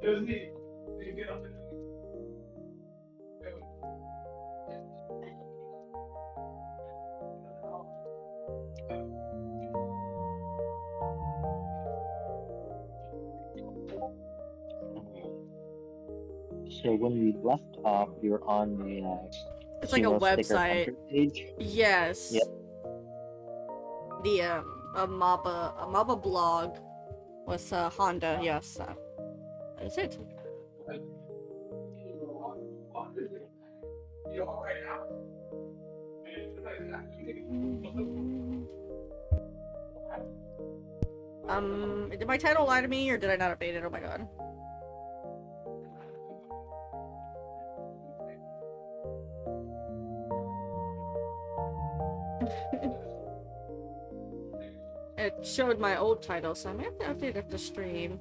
So when we left off, you're on the It's like a Sumo Sticker website. Hunter page. Yes. Yep. The a MABA blog with Honda. Yes. That's it. Did my title lie to me or did I not update it? Oh my god. It showed my old title, so I might have to update it after stream.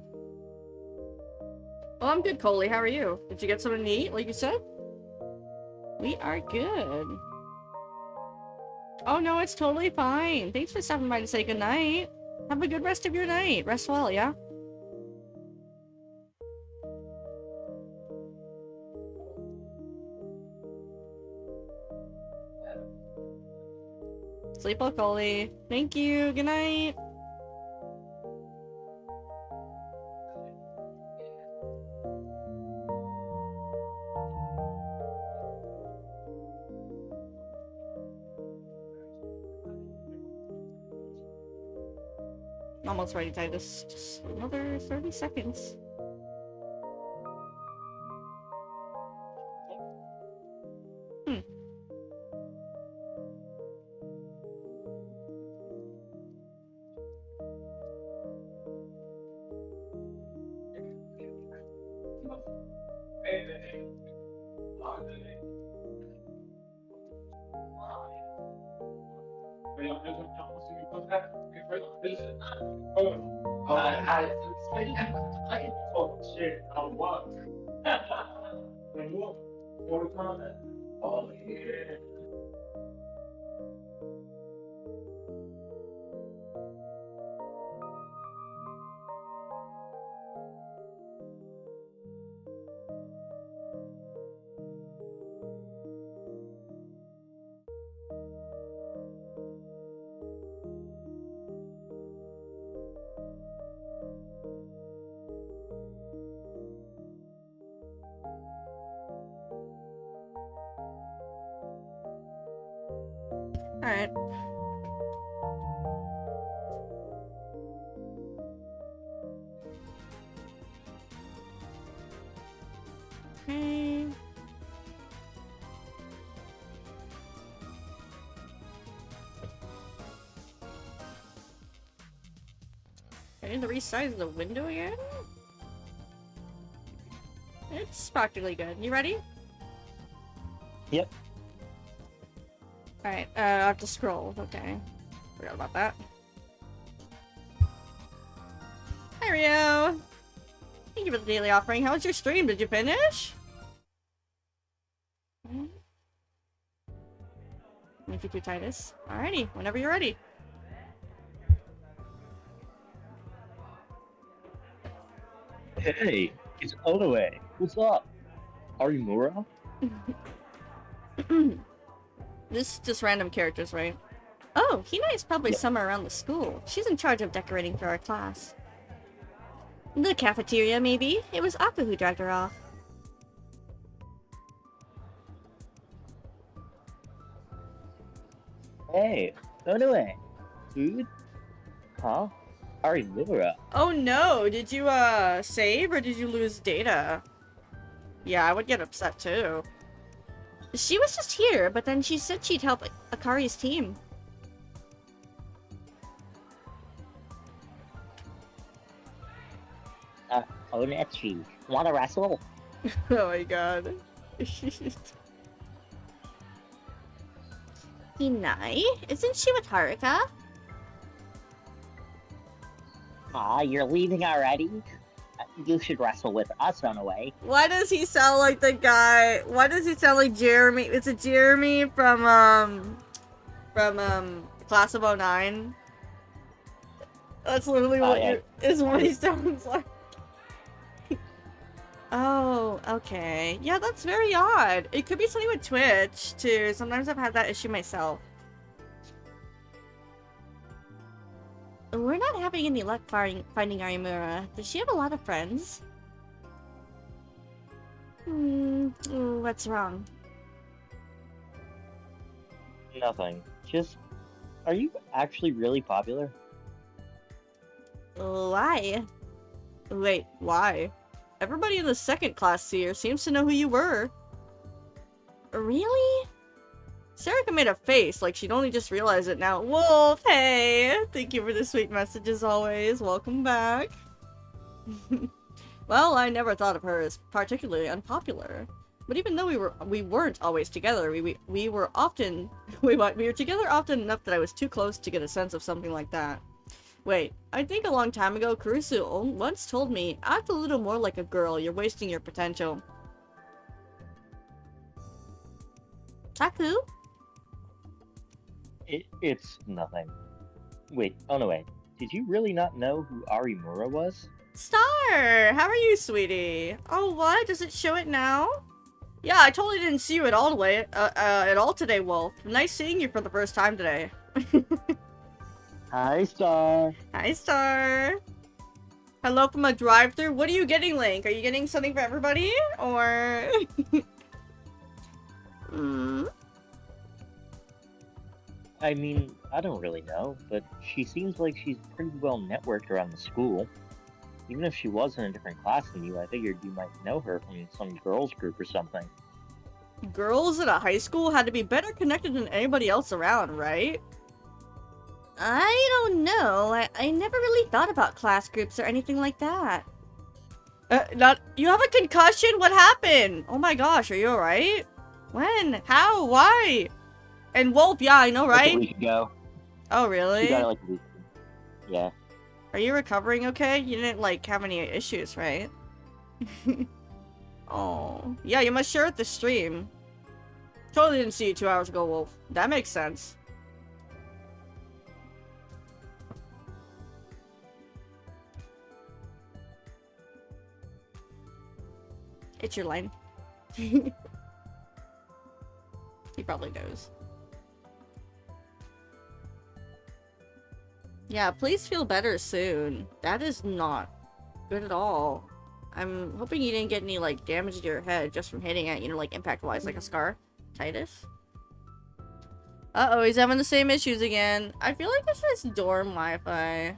Well, I'm good, Coley. How are you? Did you get something to eat, like you said? We are good. Oh no, it's totally fine. Thanks for stopping by to say goodnight. Have a good rest of your night. Rest well, yeah? Sleep well, Coley. Thank you. Good night. Almost ready, Titus. Just another 30 seconds. Alright. Okay. I need to resize the window again? It's practically good. You ready? Yep. Alright, I have to scroll. Okay. Forgot about that. Hi, Rio! Thank you for the daily offering. How was your stream? Did you finish? 22 Titus. Alrighty, whenever you're ready. Hey, it's Onoe. What's up? Arimura? This is just random characters, right? Oh, Hina is probably Yep. somewhere around the school. She's in charge of decorating for our class. The cafeteria, maybe? It was Aku who dragged her off. Hey, Onoe. Food? Huh? Arimura? Oh no! Did you, save or did you lose data? Yeah, I would get upset too. She was just here, but then she said she'd help Akari's team. Onechi. Wanna wrestle? Oh my god. Hinai? Isn't she with Haruka? Ah, you're leaving already? You should wrestle with us, Onoe. Why does he sound like the guy? Why does he sound like Jeremy? Is it Jeremy from Class of '09? That's literally what yeah. is what he sounds like. Oh, okay. Yeah, that's very odd. It could be something with Twitch, too. Sometimes I've had that issue myself. We're not having any luck finding Arimura. Does she have a lot of friends? What's wrong? Nothing. Just, are you actually really popular? Why? Wait, why? Everybody in the second class here seems to know who you were. Really? Serica made a face like she'd only just realized it now. Wolf, hey! Thank you for the sweet message as always. Welcome back. Well, I never thought of her as particularly unpopular. But even though we weren't always together, we were often we were together often enough that I was too close to get a sense of something like that. Wait, I think a long time ago, Kurusu once told me, act a little more like a girl, you're wasting your potential. Taku? It's nothing. Wait, oh no wait. Did you really not know who Arimura was? Star! How are you, sweetie? Oh, what? Does it show it now? Yeah, I totally didn't see you at all today, Wolf. Nice seeing you for the first time today. Hi, Star. Hi, Star. Hello from a drive-thru. What are you getting, Link? Are you getting something for everybody? Or... I mean, I don't really know, but she seems like she's pretty well networked around the school. Even if she was in a different class than you, I figured you might know her from some girls' group or something. Girls at a high school had to be better connected than anybody else around, right? I don't know. I never really thought about class groups or anything like that. You have a concussion? What happened? Oh my gosh, are you alright? When? How? Why? And Wolf, yeah, I know, right? Like a week ago. Oh, really? She got it like a week ago. Yeah. Are you recovering okay? You didn't, like, have any issues, right? Oh. Yeah, you must share it the stream. Totally didn't see you 2 hours ago, Wolf. That makes sense. It's your line. He probably knows. Yeah, please feel better soon. That is not good at all. I'm hoping you didn't get any, like, damage to your head just from hitting it, you know, like, impact-wise, like a scar. Titus? Uh-oh, he's having the same issues again. I feel like it's his dorm Wi-Fi.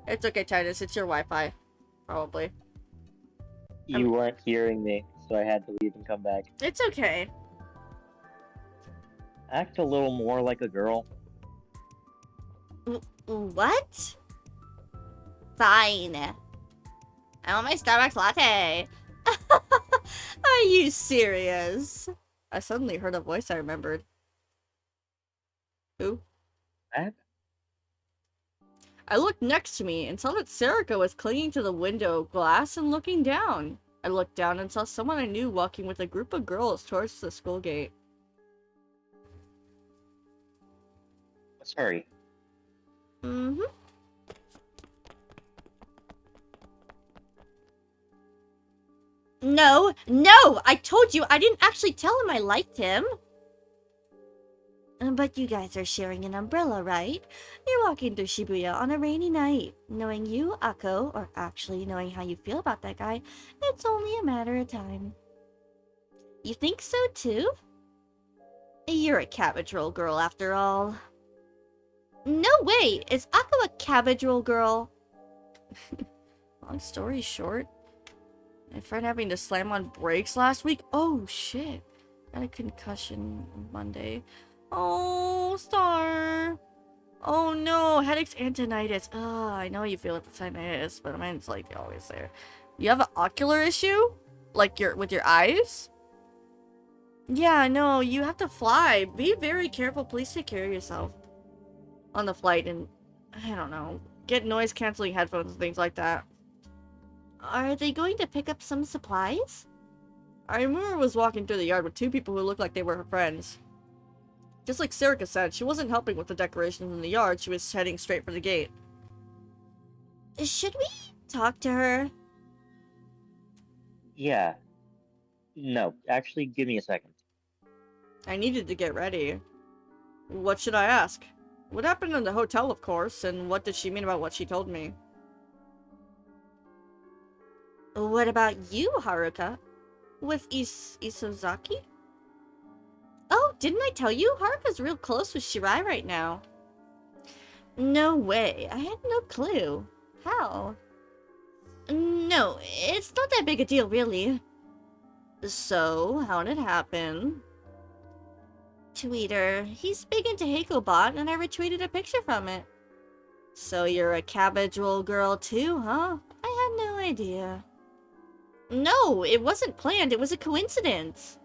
It's okay, Titus. It's your Wi-Fi. Probably. You weren't hearing me, so I had to leave and come back. It's okay. Act a little more like a girl. What? Fine. I want my Starbucks latte. Are you serious? I suddenly heard a voice I remembered. Who? What? I looked next to me and saw that Serica was clinging to the window glass and looking down. I looked down and saw someone I knew walking with a group of girls towards the school gate. Let's hurry. Mm-hmm. No! No! I told you I didn't actually tell him I liked him! But you guys are sharing an umbrella, right? You're walking through Shibuya on a rainy night. Knowing you, Akko, or actually knowing how you feel about that guy, it's only a matter of time. You think so too? You're a cabbage roll girl after all. No way! Is Akko a cabbage roll girl? Long story short, my friend having to slam on brakes last week. Oh shit. Got a concussion on Monday. Oh, Star. Oh no, headaches and tinnitus. I know you feel it the tinnitus, but mine's like always there. You have an ocular issue? Like with your eyes? Yeah, no, you have to fly. Be very careful. Please take care of yourself on the flight and, I don't know, get noise canceling headphones and things like that. Are they going to pick up some supplies? Arimura was walking through the yard with two people who looked like they were her friends. Just like Serica said, she wasn't helping with the decorations in the yard, she was heading straight for the gate. Should we talk to her? Yeah. No, actually, give me a second. I needed to get ready. What should I ask? What happened in the hotel, of course, and what did she mean about what she told me? What about you, Haruka? With Isozaki? Oh, didn't I tell you? Haruka's real close with Shirai right now. No way. I had no clue. How? No, it's not that big a deal, really. So, how'd it happen? Tweeter. He's big into HeikoBot, and I retweeted a picture from it. So you're a cabbage roll girl too, huh? I had no idea. No, it wasn't planned. It was a coincidence.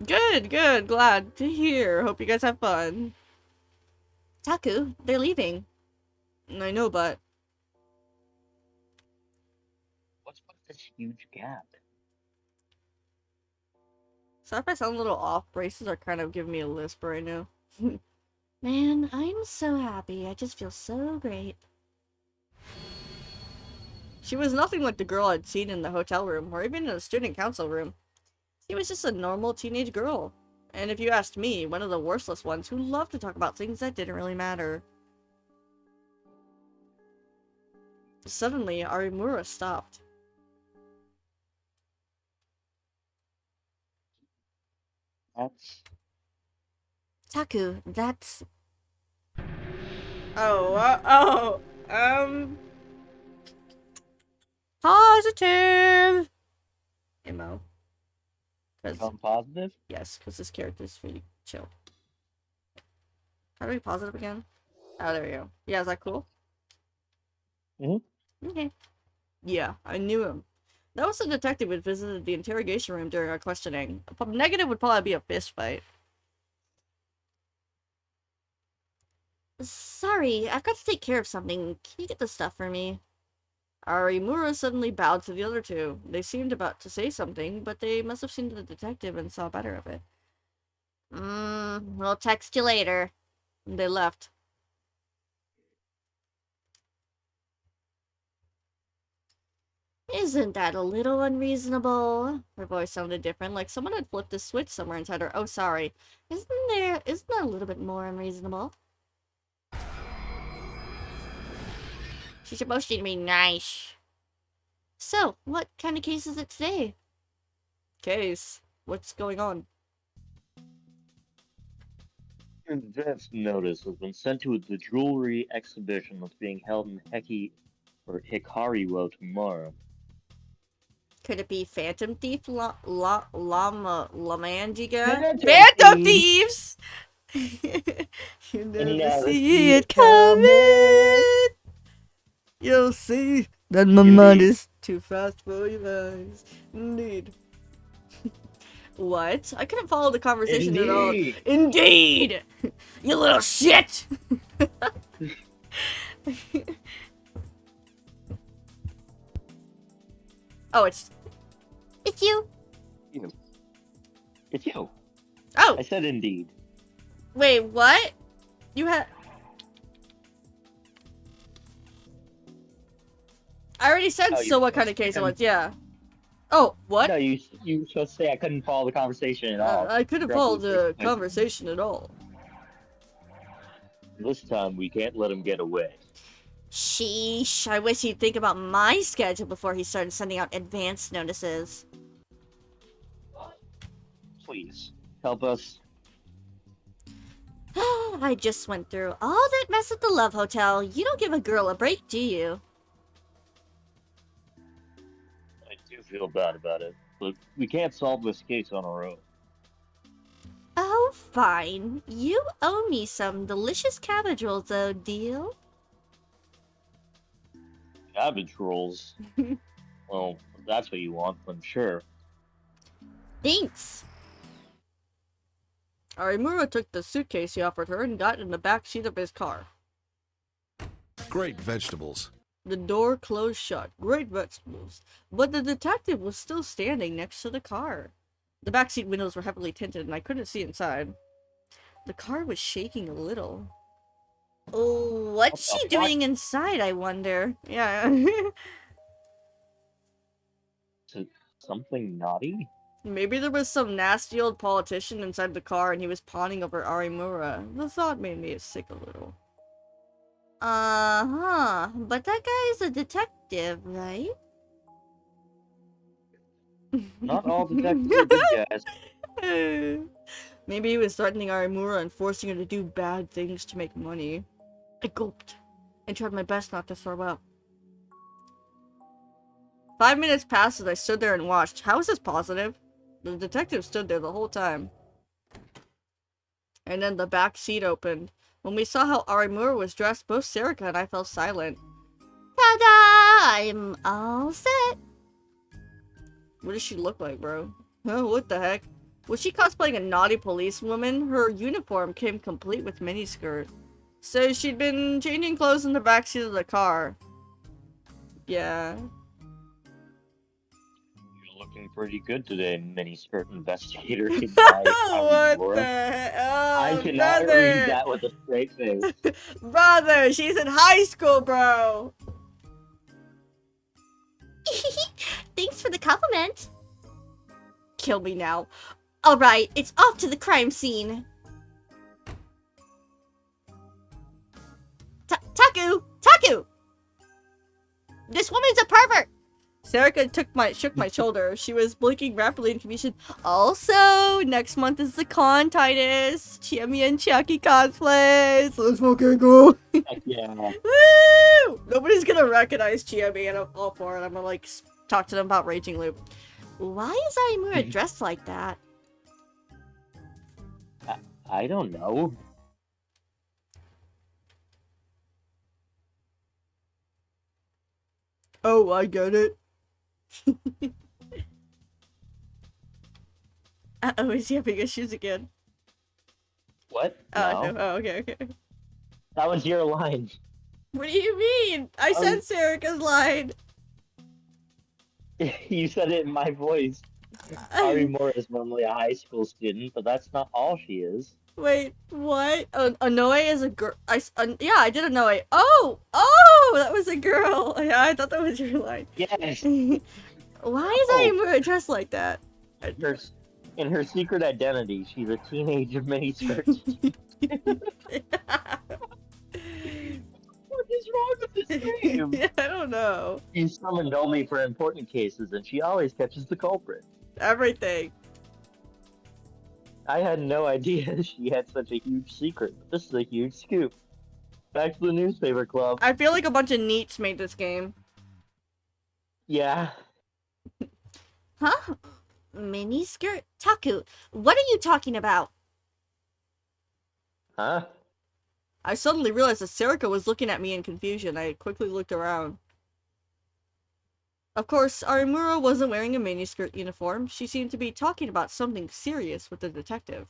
Good, good. Glad to hear. Hope you guys have fun. Taku, they're leaving. I know, but... What's with this huge gap? Sorry if I sound a little off. Braces are kind of giving me a lisp right now. Man, I'm so happy. I just feel so great. She was nothing like the girl I'd seen in the hotel room, or even in the student council room. She was just a normal teenage girl. And if you asked me, one of the worstless ones who loved to talk about things that didn't really matter. Suddenly, Arimura stopped. That's... Taku, that's... Oh, positive! Emo. I'm positive? Yes, because this character's pretty chill. How do we positive again? Oh, there we go. Yeah, is that cool? Okay. Yeah, I knew him. That was the detective who visited the interrogation room during our questioning. A negative would probably be a fist fight. Sorry, I've got to take care of something. Can you get the stuff for me? Arimura suddenly bowed to the other two. They seemed about to say something, but they must have seen the detective and saw better of it. We'll text you later. And they left. Isn't that a little unreasonable? Her voice sounded different, like someone had flipped a switch somewhere inside her. Oh, sorry. Isn't that a little bit more unreasonable? She's supposed to be nice. So, what kind of case is it today? Case? What's going on? An advance notice has been sent to the jewelry exhibition that's being held in Hikariwo tomorrow. Could it be Phantom Thief Lamanjiga? Phantom Phantom Thieves! Thieves! You And never see it coming! You'll see that my mind is too fast for your eyes. Indeed. What? I couldn't follow the conversation at all. Indeed! Indeed! You little shit! Oh, it's you. You. It's you. Oh, I said indeed. wait, what? You had... I already said Oh, so what kind of case it was, yeah. Oh, what? No, you supposed to say I couldn't follow the conversation at all. I couldn't Correct follow me the if I- conversation at all. This time we can't let him get away. Sheesh, I wish he'd think about my schedule before he started sending out advance notices. Please, help us. I just went through all that mess at the Love Hotel. You don't give a girl a break, do you? I do feel bad about it, but we can't solve this case on our own. Oh, fine. You owe me some delicious cabbage rolls, though, deal? Cabbage rolls? Well, if that's what you want, then sure. Thanks. Arimura took the suitcase he offered her and got in the back seat of his car. Great vegetables. The door closed shut. Great vegetables. But the detective was still standing next to the car. The backseat windows were heavily tinted and I couldn't see inside. The car was shaking a little. Oh, what's she doing inside, I wonder? Yeah. Something naughty? Maybe there was some nasty old politician inside the car and he was pawning over Arimura. The thought made me sick a little. Uh-huh. But that guy is a detective, right? Not all detectives are good guys. Maybe he was threatening Arimura and forcing her to do bad things to make money. I gulped and tried my best not to throw up. 5 minutes passed as I stood there and watched. How is this positive? The detective stood there the whole time. And then the back seat opened. When we saw how Arimura was dressed, both Serica and I fell silent. Ta-da! I'm all set. What does she look like, bro? Huh, what the heck? Was she cosplaying a naughty policewoman? Her uniform came complete with miniskirt. So she'd been changing clothes in the backseat of the car. Yeah. You're looking pretty good today, miniskirt investigator. What the heck? I Oh, cannot brother! read that with a straight face. Brother, she's in high school, bro! Thanks for the compliment. Kill me now. Alright, it's off to the crime scene. Taku! Taku! This woman's a pervert! Serica shook my shoulder. She was blinking rapidly in confusion. Also, next month is the con, Titus. Chiemi and Chiaki cosplays. Let's fucking go. Heck yeah. Woo! Nobody's gonna recognize Chiemi, and I'm all for it. I'm gonna like talk to them about Raging Loop. Why is Aimura dressed like that? I don't know. Oh, I get it. Uh-oh, is he having issues again? What? Oh, No. no. Oh, okay, okay. That was your line. What do you mean? I said Serica's line. You said it in my voice. Arimura is normally a high school student, but that's not all she is. Wait, what? Anoe is a girl. Yeah, I did Anoe. Oh, that was a girl. Yeah, I thought that was your line. Yes. Why is Aimura dressed like that? In her secret identity, she's a teenage miniskirt. What is wrong with this game? Yeah, I don't know. She's summoned only for important cases, and she always catches the culprit. Everything. I had no idea she had such a huge secret. This is a huge scoop. Back to the newspaper club. I feel like a bunch of neats made this game. Yeah. Huh? Miniskirt? Taku, what are you talking about? Huh? I suddenly realized that Serica was looking at me in confusion. I quickly looked around. Of course, Arimura wasn't wearing a miniskirt uniform. She seemed to be talking about something serious with the detective.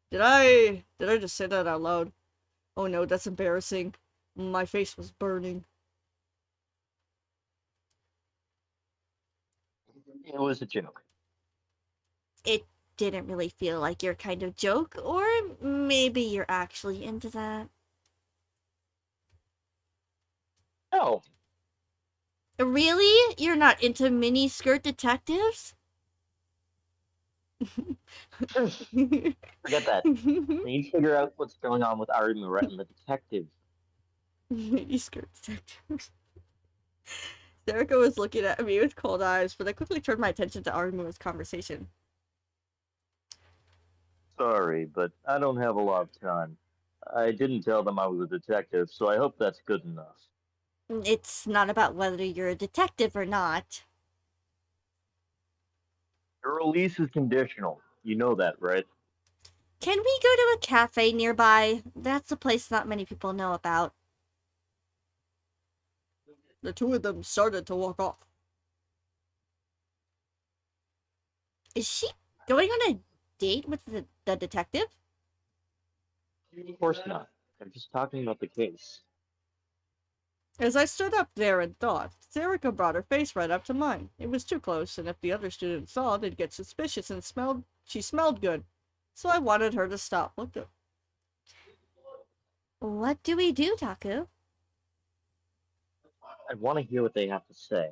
Did I just say that out loud? Oh no, that's embarrassing. My face was burning. It was a joke. It didn't really feel like your kind of joke, or maybe you're actually into that. No. Really? You're not into miniskirt detectives? Forget that. We need to figure out what's going on with Arimura and the detective. Miniskirt detectives. Serica was looking at me with cold eyes, but I quickly turned my attention to Arimura's conversation. Sorry, but I don't have a lot of time. I didn't tell them I was a detective, so I hope that's good enough. It's not about whether you're a detective or not. Your release is conditional. You know that, right? Can we go to a cafe nearby? That's a place not many people know about. The two of them started to walk off. Is she going on a date with the detective? Of course not. I'm just talking about the case. As I stood up there and thought, Serica brought her face right up to mine. It was too close, and if the other students saw, they'd get suspicious, and she smelled good. So I wanted her to stop. What do we do, Taku? I want to hear what they have to say.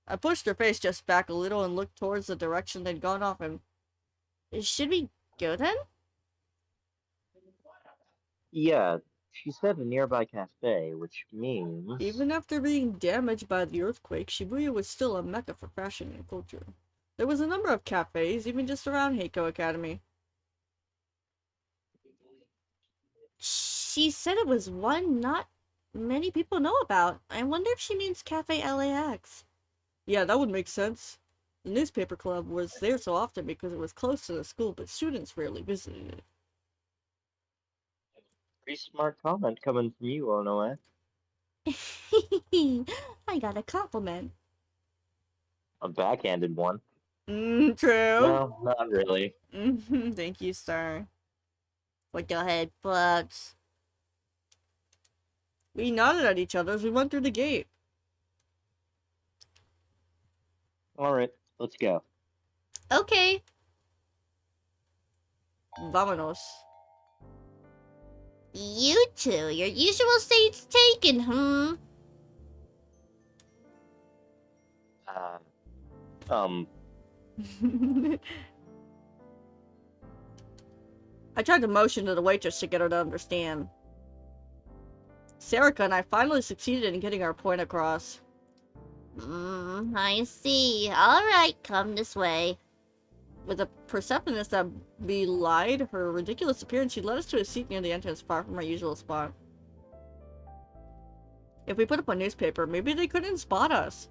I pushed her face just back a little and looked towards the direction they'd gone off in. Should we go then? Yeah, she said a nearby cafe, which means... Even after being damaged by the earthquake, Shibuya was still a mecca for fashion and culture. There was a number of cafes, even just around Heiko Academy. She said it was one not many people know about. I wonder if she means Cafe LAX. Yeah, that would make sense. The newspaper club was there so often because it was close to the school, but students rarely visited it. Pretty smart comment coming from you, Onoe. I got a compliment. A backhanded one. True. No, not really. Thank you, sir. Put your head bugs. We nodded at each other as we went through the gate. Alright, let's go. Okay. Vámonos. You two, your usual seat's taken, I tried to motion to the waitress to get her to understand. Sarika and I finally succeeded in getting our point across. I see. Alright, come this way. With a perceptiveness that belied her ridiculous appearance, she led us to a seat near the entrance, far from our usual spot. If we put up a newspaper, maybe they couldn't spot us.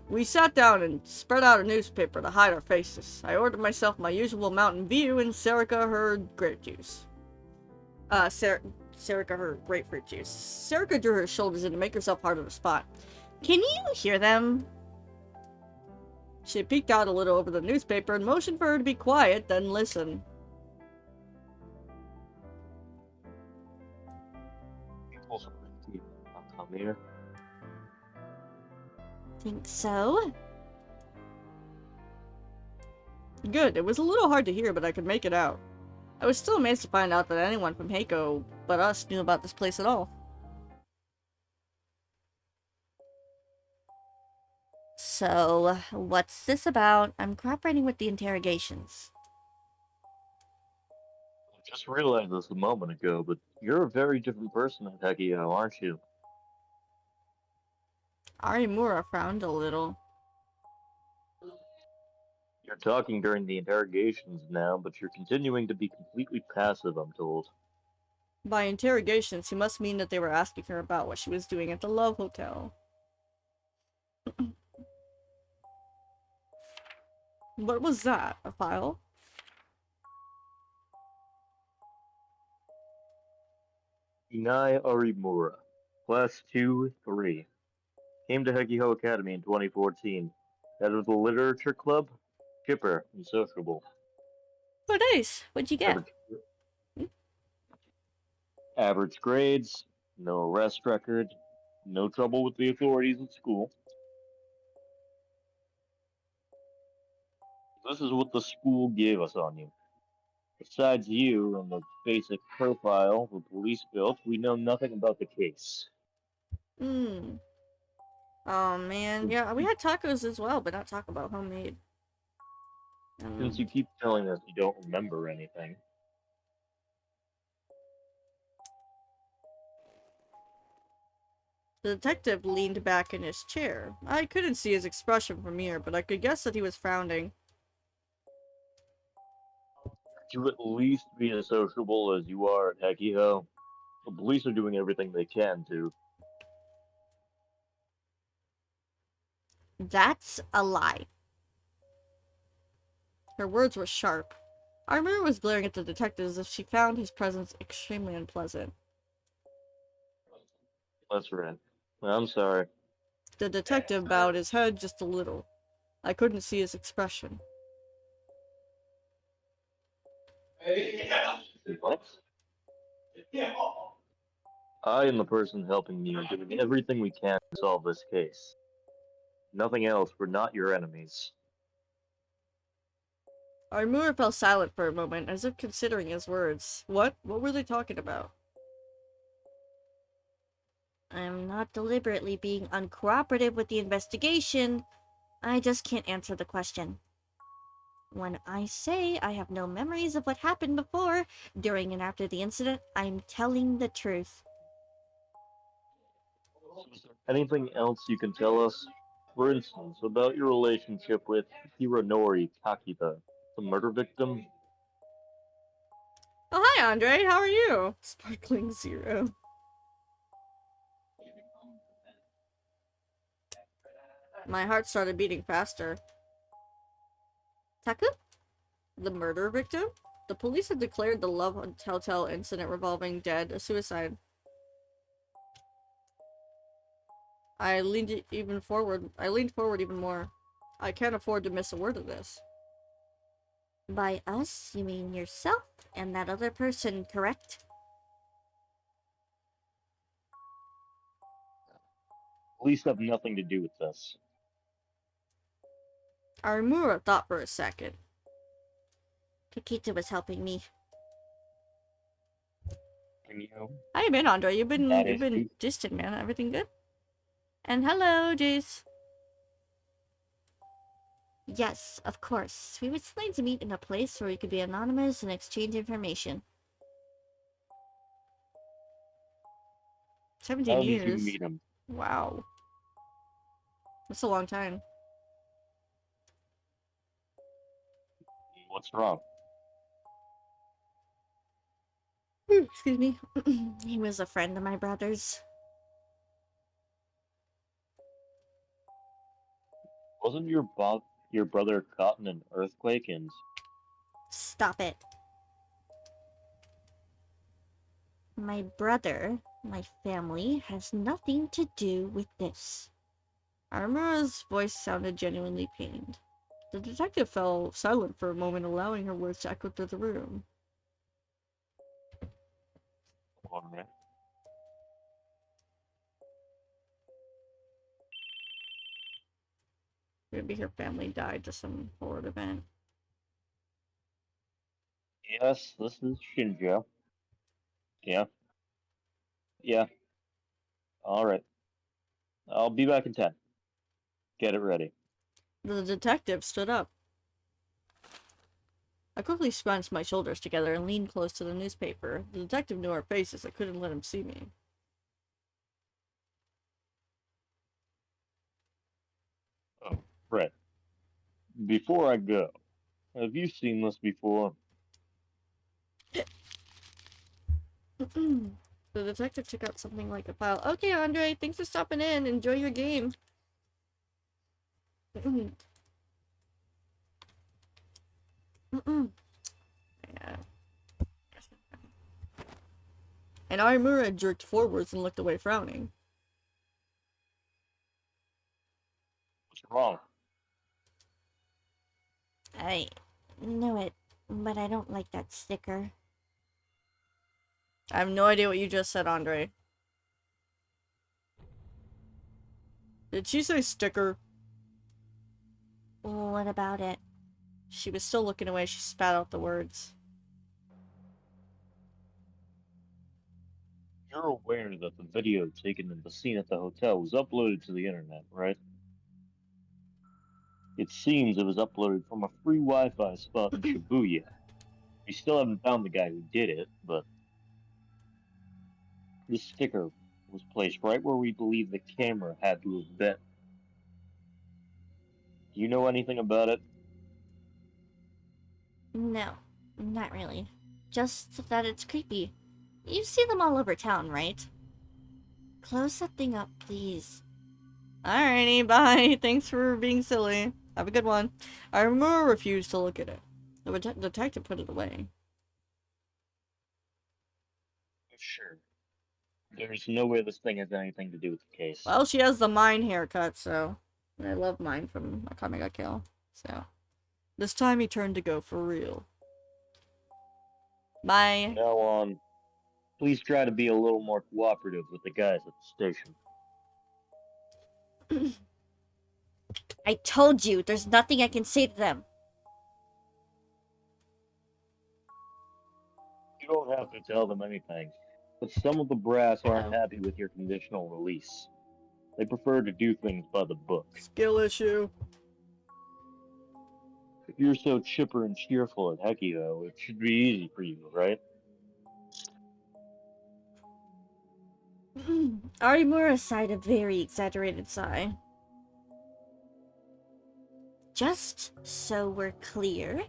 We sat down and spread out a newspaper to hide our faces. I ordered myself my usual Mountain View and Sarika her grape juice. Sarika her grapefruit juice. Sarika drew her shoulders in to make herself harder to spot. Can you hear them? She peeked out a little over the newspaper and motioned for her to be quiet, then listen. Come here. Think so? Good. It was a little hard to hear, but I could make it out. I was still amazed to find out that anyone from Heiko but us knew about this place at all. So, what's this about? I'm cooperating with the interrogations. I just realized this a moment ago, but you're a very different person at Hekio, aren't you? Arimura frowned a little. You're talking during the interrogations now, but you're continuing to be completely passive, I'm told. By interrogations, he must mean that they were asking her about what she was doing at the Love Hotel. What was that? A file? Inai Arimura, Class 2-3. Came to Hekiho Academy in 2014. Head of the Literature Club, chipper and sociable. Oh, nice. What'd you get? Average grades, no arrest record, no trouble with the authorities at school. This is what the school gave us on you. Besides you and the basic profile the police built, we know nothing about the case. Oh man, yeah, we had tacos as well, but not Taco Bell, homemade. Since you keep telling us you don't remember anything. The detective leaned back in his chair. I couldn't see his expression from here, but I could guess that he was frowning. To at least be as sociable as you are at Hekiho. The police are doing everything they can to. That's a lie. Her words were sharp. Armor was glaring at the detective as if she found his presence extremely unpleasant. That's right. I'm sorry. The detective bowed his head just a little. I couldn't see his expression. What? I am the person helping you and doing everything we can to solve this case. Nothing else, we're not your enemies. Armur fell silent for a moment, as if considering his words. What? What were they talking about? I'm not deliberately being uncooperative with the investigation. I just can't answer the question. When I say I have no memories of what happened before, during, and after the incident, I'm telling the truth. Anything else you can tell us? For instance, about your relationship with Hironori Kakita, the murder victim? Oh, hi, Andre. How are you? Sparkling Zero. My heart started beating faster. Taku? The murder victim? The police had declared the Love Telltale incident revolving Dead a suicide. I leaned forward even more. I can't afford to miss a word of this. By us, you mean yourself and that other person, correct? Police have nothing to do with this. Arimura thought for a second. Kakita was helping me. Can you? How you been, Andre? You've That been issue? distant, man. Everything good? And hello, Jace. Yes, of course. We would like to meet in a place where we could be anonymous and exchange information. 17 How did you years? meet him? Wow. That's a long time. What's wrong? Excuse me. He was a friend of my brother's. Wasn't your brother caught in an earthquake and Stop it. My brother, my family, has nothing to do with this. Armura's voice sounded genuinely pained. The detective fell silent for a moment, allowing her words to echo through the room. alright? Maybe her family died to some horrid event. Yes, this is Shinjo. Yeah. Yeah. Alright. I'll be back in 10. Get it ready. The detective stood up. I quickly scrunched my shoulders together and leaned close to the newspaper. The detective knew our faces. I couldn't let him see me. Oh, Fred. Before I go, have you seen this before? The detective took out something like a file. Okay, Andre, thanks for stopping in. Enjoy your game. Yeah. And Arimura jerked forwards and looked away, frowning. What's wrong? I know it, but I don't like that sticker. I have no idea what you just said, Andre. Did she say sticker? What about it? She was still looking away. She spat out the words. You're aware that the video taken in the scene at the hotel was uploaded to the internet, right? It seems it was uploaded from a free Wi-Fi spot in Shibuya. We still haven't found the guy who did it, but this sticker was placed right where we believe the camera had to have been. Do you know anything about it? No, not really. Just that it's creepy. You see them all over town, right? Close that thing up, please. Alrighty, bye. Thanks for being silly. Have a good one. Arimura refused to look at it. The detective put it away. Sure. There's no way this thing has anything to do with the case. Well, she has the mine haircut, so... I love mine from Akame ga Kill, so... This time he turned to go for real. Bye. From now on, please try to be a little more cooperative with the guys at the station. I told you, there's nothing I can say to them. You don't have to tell them anything. But some of the brass aren't Oh. happy with your conditional release. They prefer to do things by the book. Skill issue. If you're so chipper and cheerful at Hekio, it should be easy for you, right? Arimura sighed a very exaggerated sigh. Just so we're clear,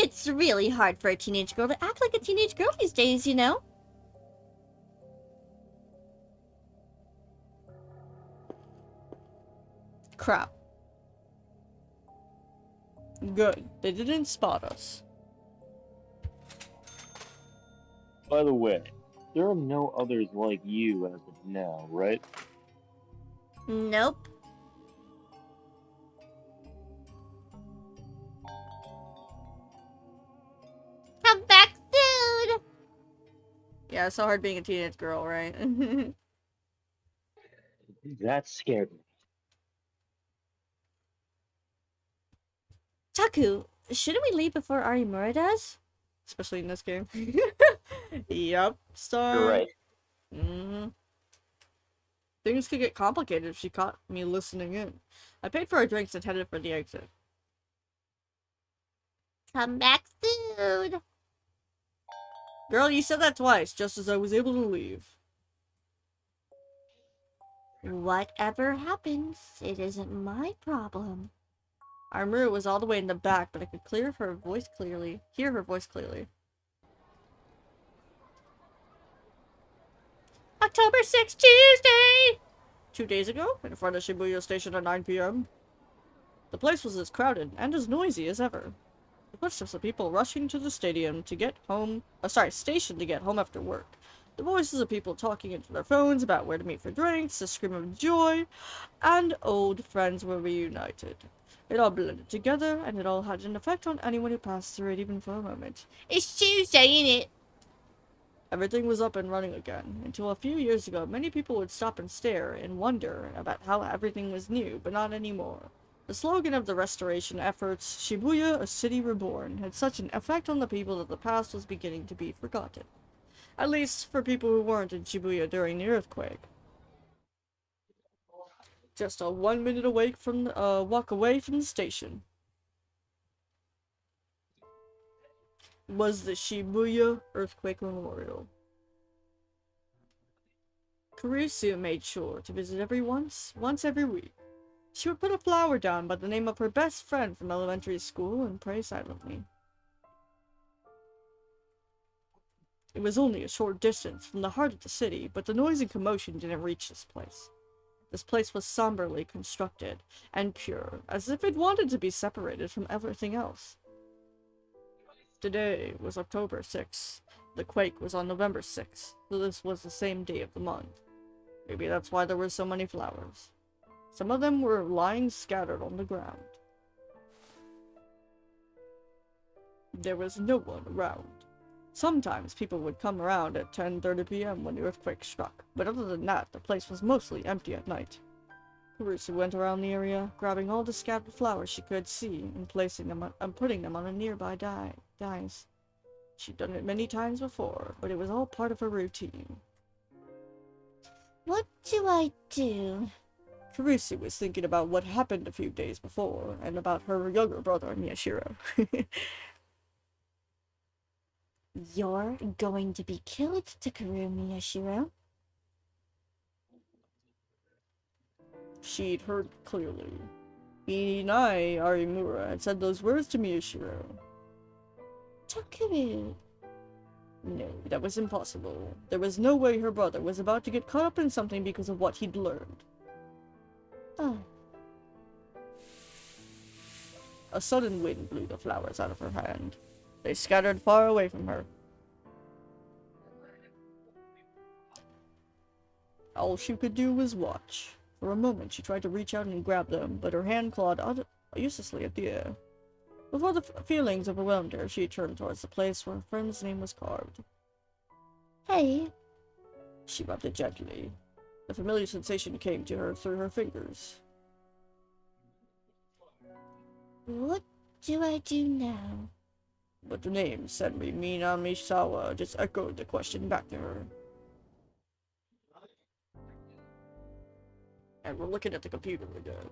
it's really hard for a teenage girl to act like a teenage girl these days, you know? Crap. Good. They didn't spot us. By the way, there are no others like you as of now, right? Nope. Come back soon! Yeah, it's so hard being a teenage girl, right? That scared me. Taku, shouldn't we leave before Arimura does? Especially in this game. Yep, star. You're right. Mm-hmm. Things could get complicated if she caught me listening in. I paid for our drinks and headed for the exit. Come back soon! Girl, you said that twice, just as I was able to leave. Whatever happens, it isn't my problem. Armuru was all the way in the back, but I could hear her voice clearly. October 6th, Tuesday! 2 days ago, in front of Shibuya Station at 9 p.m. The place was as crowded and as noisy as ever. The footsteps of people rushing to the stadium to get home, station to get home after work. The voices of people talking into their phones about where to meet for drinks, a scream of joy, and old friends were reunited. It all blended together, and it all had an effect on anyone who passed through it even for a moment. It's Tuesday, innit? Everything was up and running again. Until a few years ago, many people would stop and stare and wonder about how everything was new, but not anymore. The slogan of the restoration efforts, Shibuya, a city reborn, had such an effect on the people that the past was beginning to be forgotten. At least for people who weren't in Shibuya during the earthquake. Just a 1 minute walk away from the station was the Shibuya Earthquake Memorial. Kurusu made sure to visit once every week. She would put a flower down by the name of her best friend from elementary school and pray silently. It was only a short distance from the heart of the city, but the noise and commotion didn't reach this place. This place was somberly constructed and pure, as if it wanted to be separated from everything else. Today was October 6th. The quake was on November 6th, so this was the same day of the month. Maybe that's why there were so many flowers. Some of them were lying scattered on the ground. There was no one around. Sometimes people would come around at 10:30 p.m. when the earthquake struck, but other than that, the place was mostly empty at night. Kurusu went around the area, grabbing all the scattered flowers she could see and placing them and putting them on a nearby dice. She'd done it many times before, but it was all part of her routine. What do I do? Kurusu was thinking about what happened a few days before, and about her younger brother, Miyashiro. You're going to be killed, Takeru Miyashiro. She'd heard clearly. Inai Arimura had said those words to Miyashiro. Takeru. No, that was impossible. There was no way her brother was about to get caught up in something because of what he'd learned. Oh. A sudden wind blew the flowers out of her hand. They scattered far away from her. All she could do was watch. For a moment, she tried to reach out and grab them, but her hand clawed uselessly at the air. Before the feelings overwhelmed her, she turned towards the place where her friend's name was carved. Hey. She rubbed it gently. The familiar sensation came to her through her fingers. What do I do now? But the name, Senri Minamisawa, just echoed the question back to her. And we're looking at the computer again.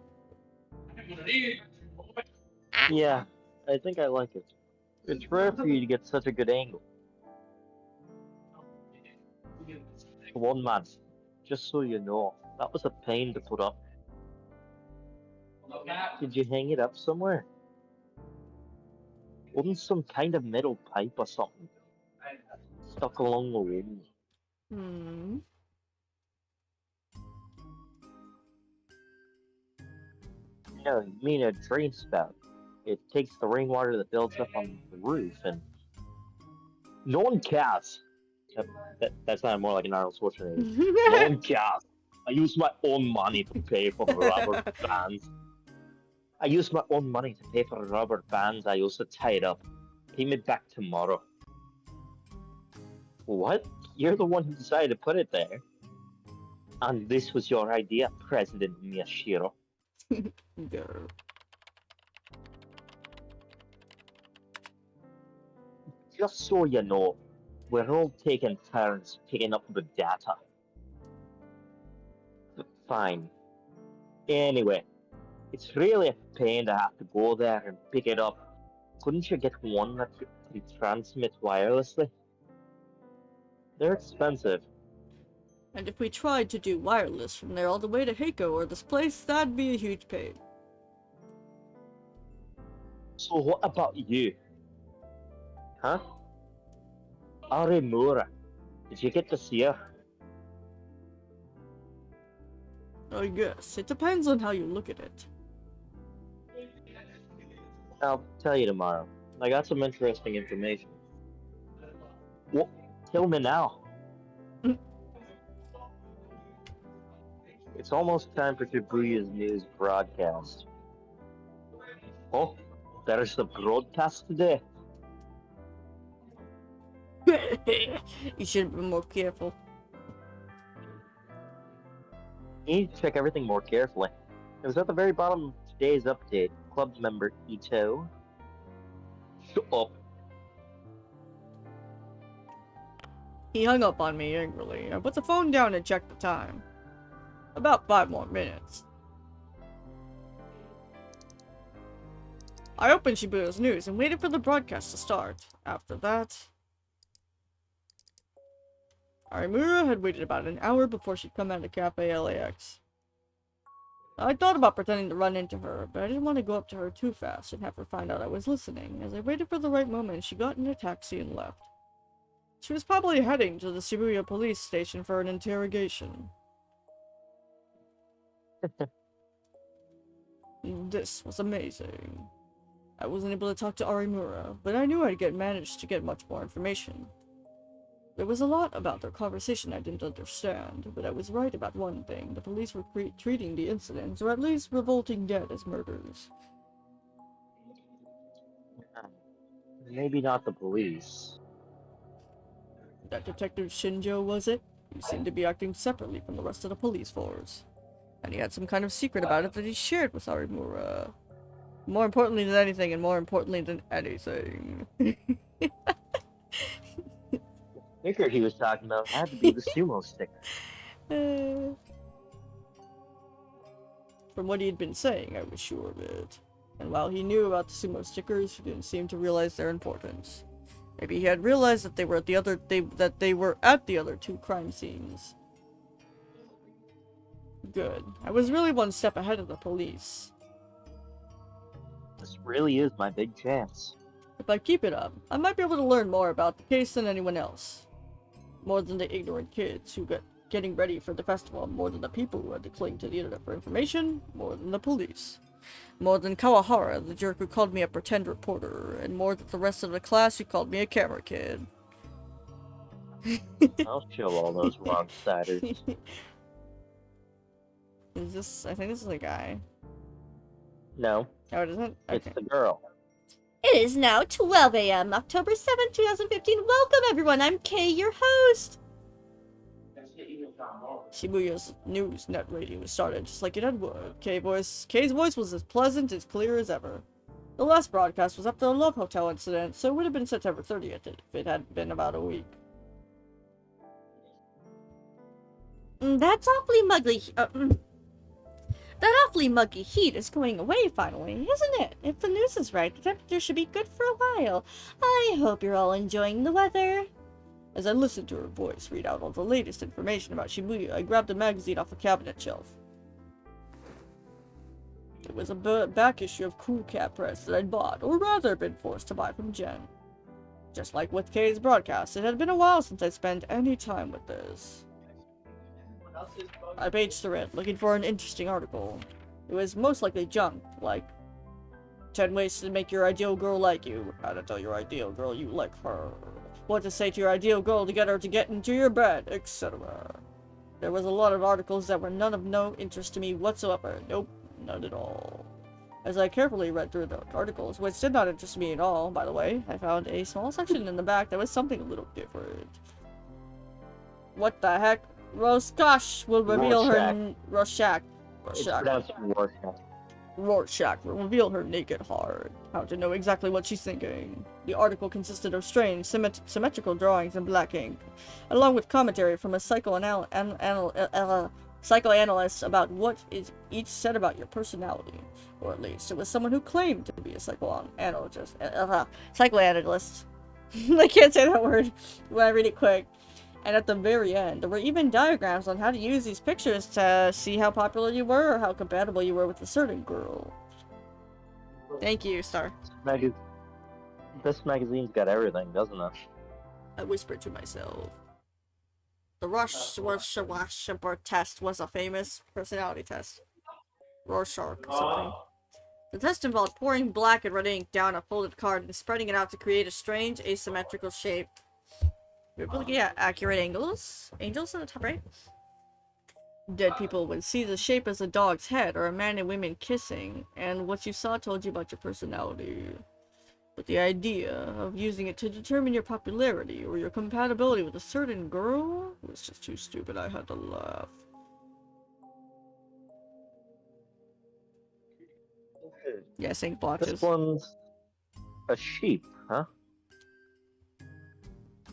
Yeah, I think I like it. It's rare for you to get such a good angle. One man, just so you know, that was a pain to put up. Did you hang it up somewhere? Wasn't some kind of metal pipe or something stuck along the wall? Hmm. No, you mean a drain spout. It takes the rainwater that builds up on the roof, and no one cares. That sounded more like an Arnold Schwarzenegger. No one cares. I use my own money to pay for rubber bands. I use my own money to pay for rubber bands I used to tie it up. Pay me back tomorrow. What? You're the one who decided to put it there. And this was your idea, President Miyashiro. Grr. Just so you know, we're all taking turns picking up the data. Fine. Anyway, it's really a pain to have to go there and pick it up. Couldn't you get one that can transmit wirelessly? They're expensive. And if we tried to do wireless from there all the way to Heiko or this place, that'd be a huge pain. So what about you? Huh? Arimura. Did you get to see her? I guess. It depends on how you look at it. I'll tell you tomorrow. I got some interesting information. What? Tell me now. It's almost time for Shibuya's news broadcast. Oh, there's the broadcast today. You should have been more careful. You need to check everything more carefully. It was at the very bottom of today's update. Club member Ito. Shut up. He hung up on me angrily. I put the phone down and checked the time. About 5 more minutes. I opened Shibuya's news and waited for the broadcast to start. After that, Arimura had waited about an hour before she'd come out of Cafe LAX. I thought about pretending to run into her, but I didn't want to go up to her too fast and have her find out I was listening. As I waited for the right moment, she got in a taxi and left. She was probably heading to the Shibuya police station for an interrogation. This was amazing. I wasn't able to talk to Arimura, but I knew managed to get much more information. There was a lot about their conversation I didn't understand, but I was right about one thing. The police were treating the incidents, or at least revolting dead, as murders. Maybe not the police. That Detective Shinjo, was it? He seemed to be acting separately from the rest of the police force. And he had some kind of secret about it that he shared with Arimura. More importantly than anything, and more importantly than anything. Sticker he was talking about had to be the sumo sticker. From what he had been saying, I was sure of it. And while he knew about the sumo stickers, he didn't seem to realize their importance. Maybe he had realized that they were at the other 2 crime scenes. Good. I was really one step ahead of the police. This really is my big chance. If I keep it up, I might be able to learn more about the case than anyone else. More than the ignorant kids who got getting ready for the festival, more than the people who had to cling to the internet for information, more than the police. More than Kawahara, the jerk who called me a pretend reporter, and more than the rest of the class who called me a camera kid. I'll show all those wrong-siders. Is this? I think this is a guy. No, Oh, it isn't? it's Okay. the girl. It is now 12 a.m., October 7th, 2015. Welcome, everyone. I'm Kay, your host. Shibuya's news net radio started just like it had would. Kay's voice was as pleasant, as clear as ever. The last broadcast was after the Love Hotel incident, so it would have been September 30th if it had been about a week. That's awfully muggy. That awfully muggy heat is going away finally, isn't it? If the news is right, the temperature should be good for a while. I hope you're all enjoying the weather. As I listened to her voice read out all the latest information about Shibuya, I grabbed a magazine off a cabinet shelf. It was a back issue of Cool Cat Press that I'd bought, or rather been forced to buy from Jen. Just like with Kay's broadcast, it had been a while since I'd spent any time with this. I paged through it, looking for an interesting article. It was most likely junk, like 10 ways to make your ideal girl like you, how to tell your ideal girl you like her, what to say to your ideal girl to get her to get into your bed, etc. There was a lot of articles that were none of no interest to me whatsoever. Nope, none at all. As I carefully read through the articles, which did not interest me at all, by the way, I found a small section in the back that was something a little different. What the heck? Rorschach will reveal her... Rorschach. It's pronounced Rorschach. Rorschach will reveal her naked heart. How to know exactly what she's thinking. The article consisted of strange, symmetrical drawings in black ink, along with commentary from a psychoanalyst about what is each said about your personality. Or at least, it was someone who claimed to be a psychoanalyst. I can't say that word when I read it quick. And at the very end, there were even diagrams on how to use these pictures to see how popular you were or how compatible you were with a certain girl. Thank you, Star. This magazine's got everything, doesn't it? I whispered to myself. The Rorschach test was a famous personality test. Rorschach or something. The test involved pouring black and red ink down a folded card and spreading it out to create a strange asymmetrical shape. We're looking at accurate angles. Angels on the top right. Dead people would see the shape as a dog's head or a man and women kissing, and what you saw told you about your personality. But the idea of using it to determine your popularity or your compatibility with a certain girl was just too stupid. I had to laugh. Yes, ink blotches. This one's a sheep, huh?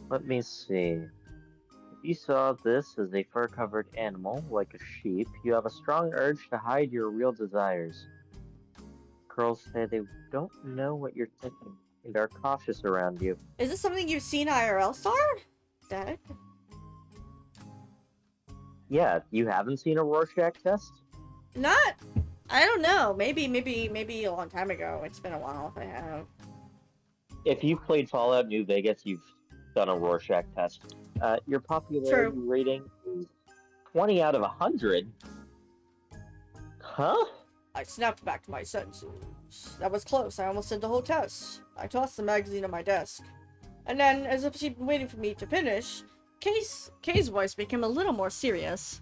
Let me see. If you saw this as a fur-covered animal, like a sheep, you have a strong urge to hide your real desires. Girls say they don't know what you're thinking, and are cautious around you. Is this something you've seen IRL, Star? Dad? Yeah, you haven't seen a Rorschach test? Not... I don't know. Maybe a long time ago. It's been a while if I have. If you've played Fallout New Vegas, you've done a Rorschach test. Your popularity rating is 20 out of 100. Huh? I snapped back to my senses. That was close. I almost did the whole test. I tossed the magazine on my desk. And then, as if she'd been waiting for me to finish, Kay's voice became a little more serious.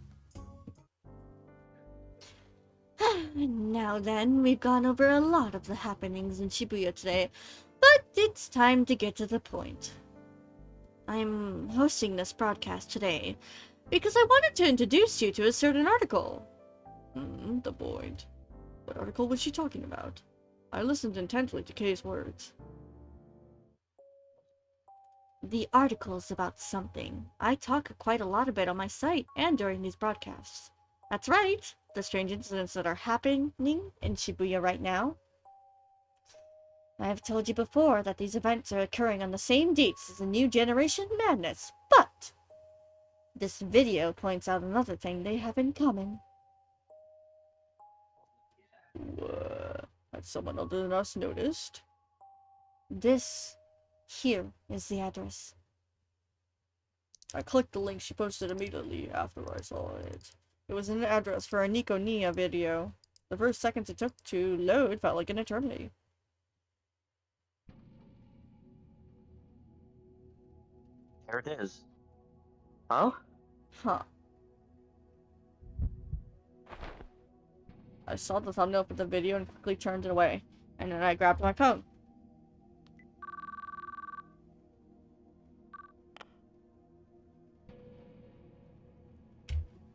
Now then, we've gone over a lot of the happenings in Shibuya today, but it's time to get to the point. I'm hosting this broadcast today because I wanted to introduce you to a certain article. The point. What article was she talking about? I listened intently to Kay's words. The article's about something I talk quite a lot about on my site and during these broadcasts. That's right, the strange incidents that are happening in Shibuya right now. I've told you before that these events are occurring on the same dates as the New Generation Madness, but this video points out another thing they have in common. Has someone other than us noticed? This here is the address. I clicked the link she posted immediately after I saw it. It was an address for a Nico Nia video. The first seconds it took to load felt like an eternity. There it is. Huh? Huh. I saw the thumbnail for the video and quickly turned it away. And then I grabbed my phone.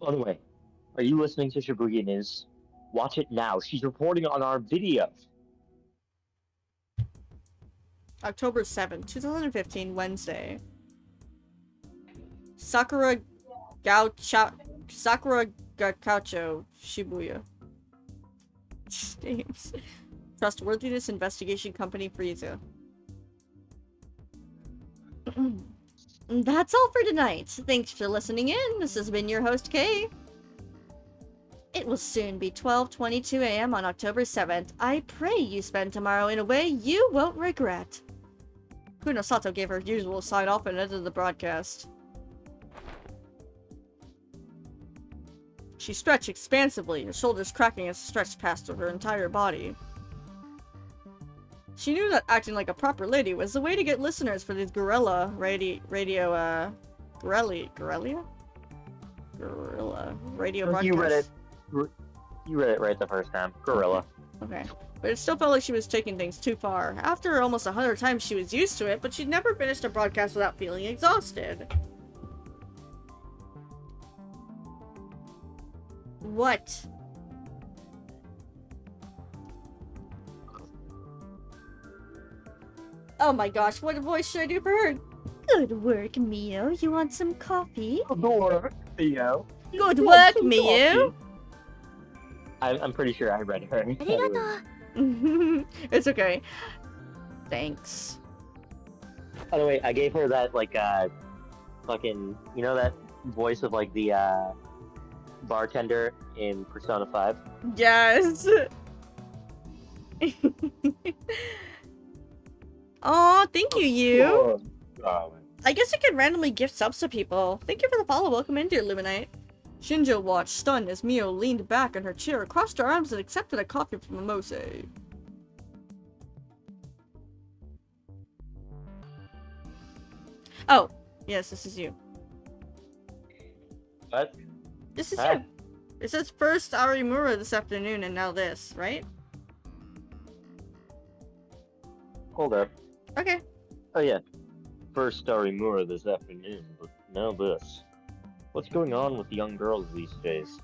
By the way, are you listening to Shibuya News? Watch it now. She's reporting on our video. October 7th, 2015, Wednesday. Sakura Gakoucho, Shibuya. Names. Trustworthiness Investigation Company, Frieza. That's all for tonight. Thanks for listening in. This has been your host, Kay. It will soon be 12:22 a.m. on October 7th. I pray you spend tomorrow in a way you won't regret. Kuno Sato gave her usual sign-off and ended the broadcast. She stretched expansively, her shoulders cracking as stretched past her entire body. She knew that acting like a proper lady was the way to get listeners for these guerrilla radio broadcasts. You read it right the first time. Gorilla. Okay. But it still felt like she was taking things too far. After almost 100 times she was used to it, but she'd never finished a broadcast without feeling exhausted. What? Oh my gosh, what voice should I do for her? Good work, Mio. You want some coffee? Good work, Theo. Good work, Mio. I'm pretty sure I read her. It's okay. Thanks. By the way, I gave her that, like, fucking, you know that voice of, like, the, bartender in Persona 5? Yes! Aw, thank you, I guess I could randomly gift subs to people. Thank you for the follow. Welcome in, dear Luminite. Shinjo watched, stunned, as Mio leaned back in her chair, crossed her arms, and accepted a coffee from Mimose. Oh, yes, this is you. What? This is Hi. you. It says first Arimura this afternoon, and now this, right? Hold up. Okay. Oh, yeah. First Arimura this afternoon, but now this. What's going on with young girls these days?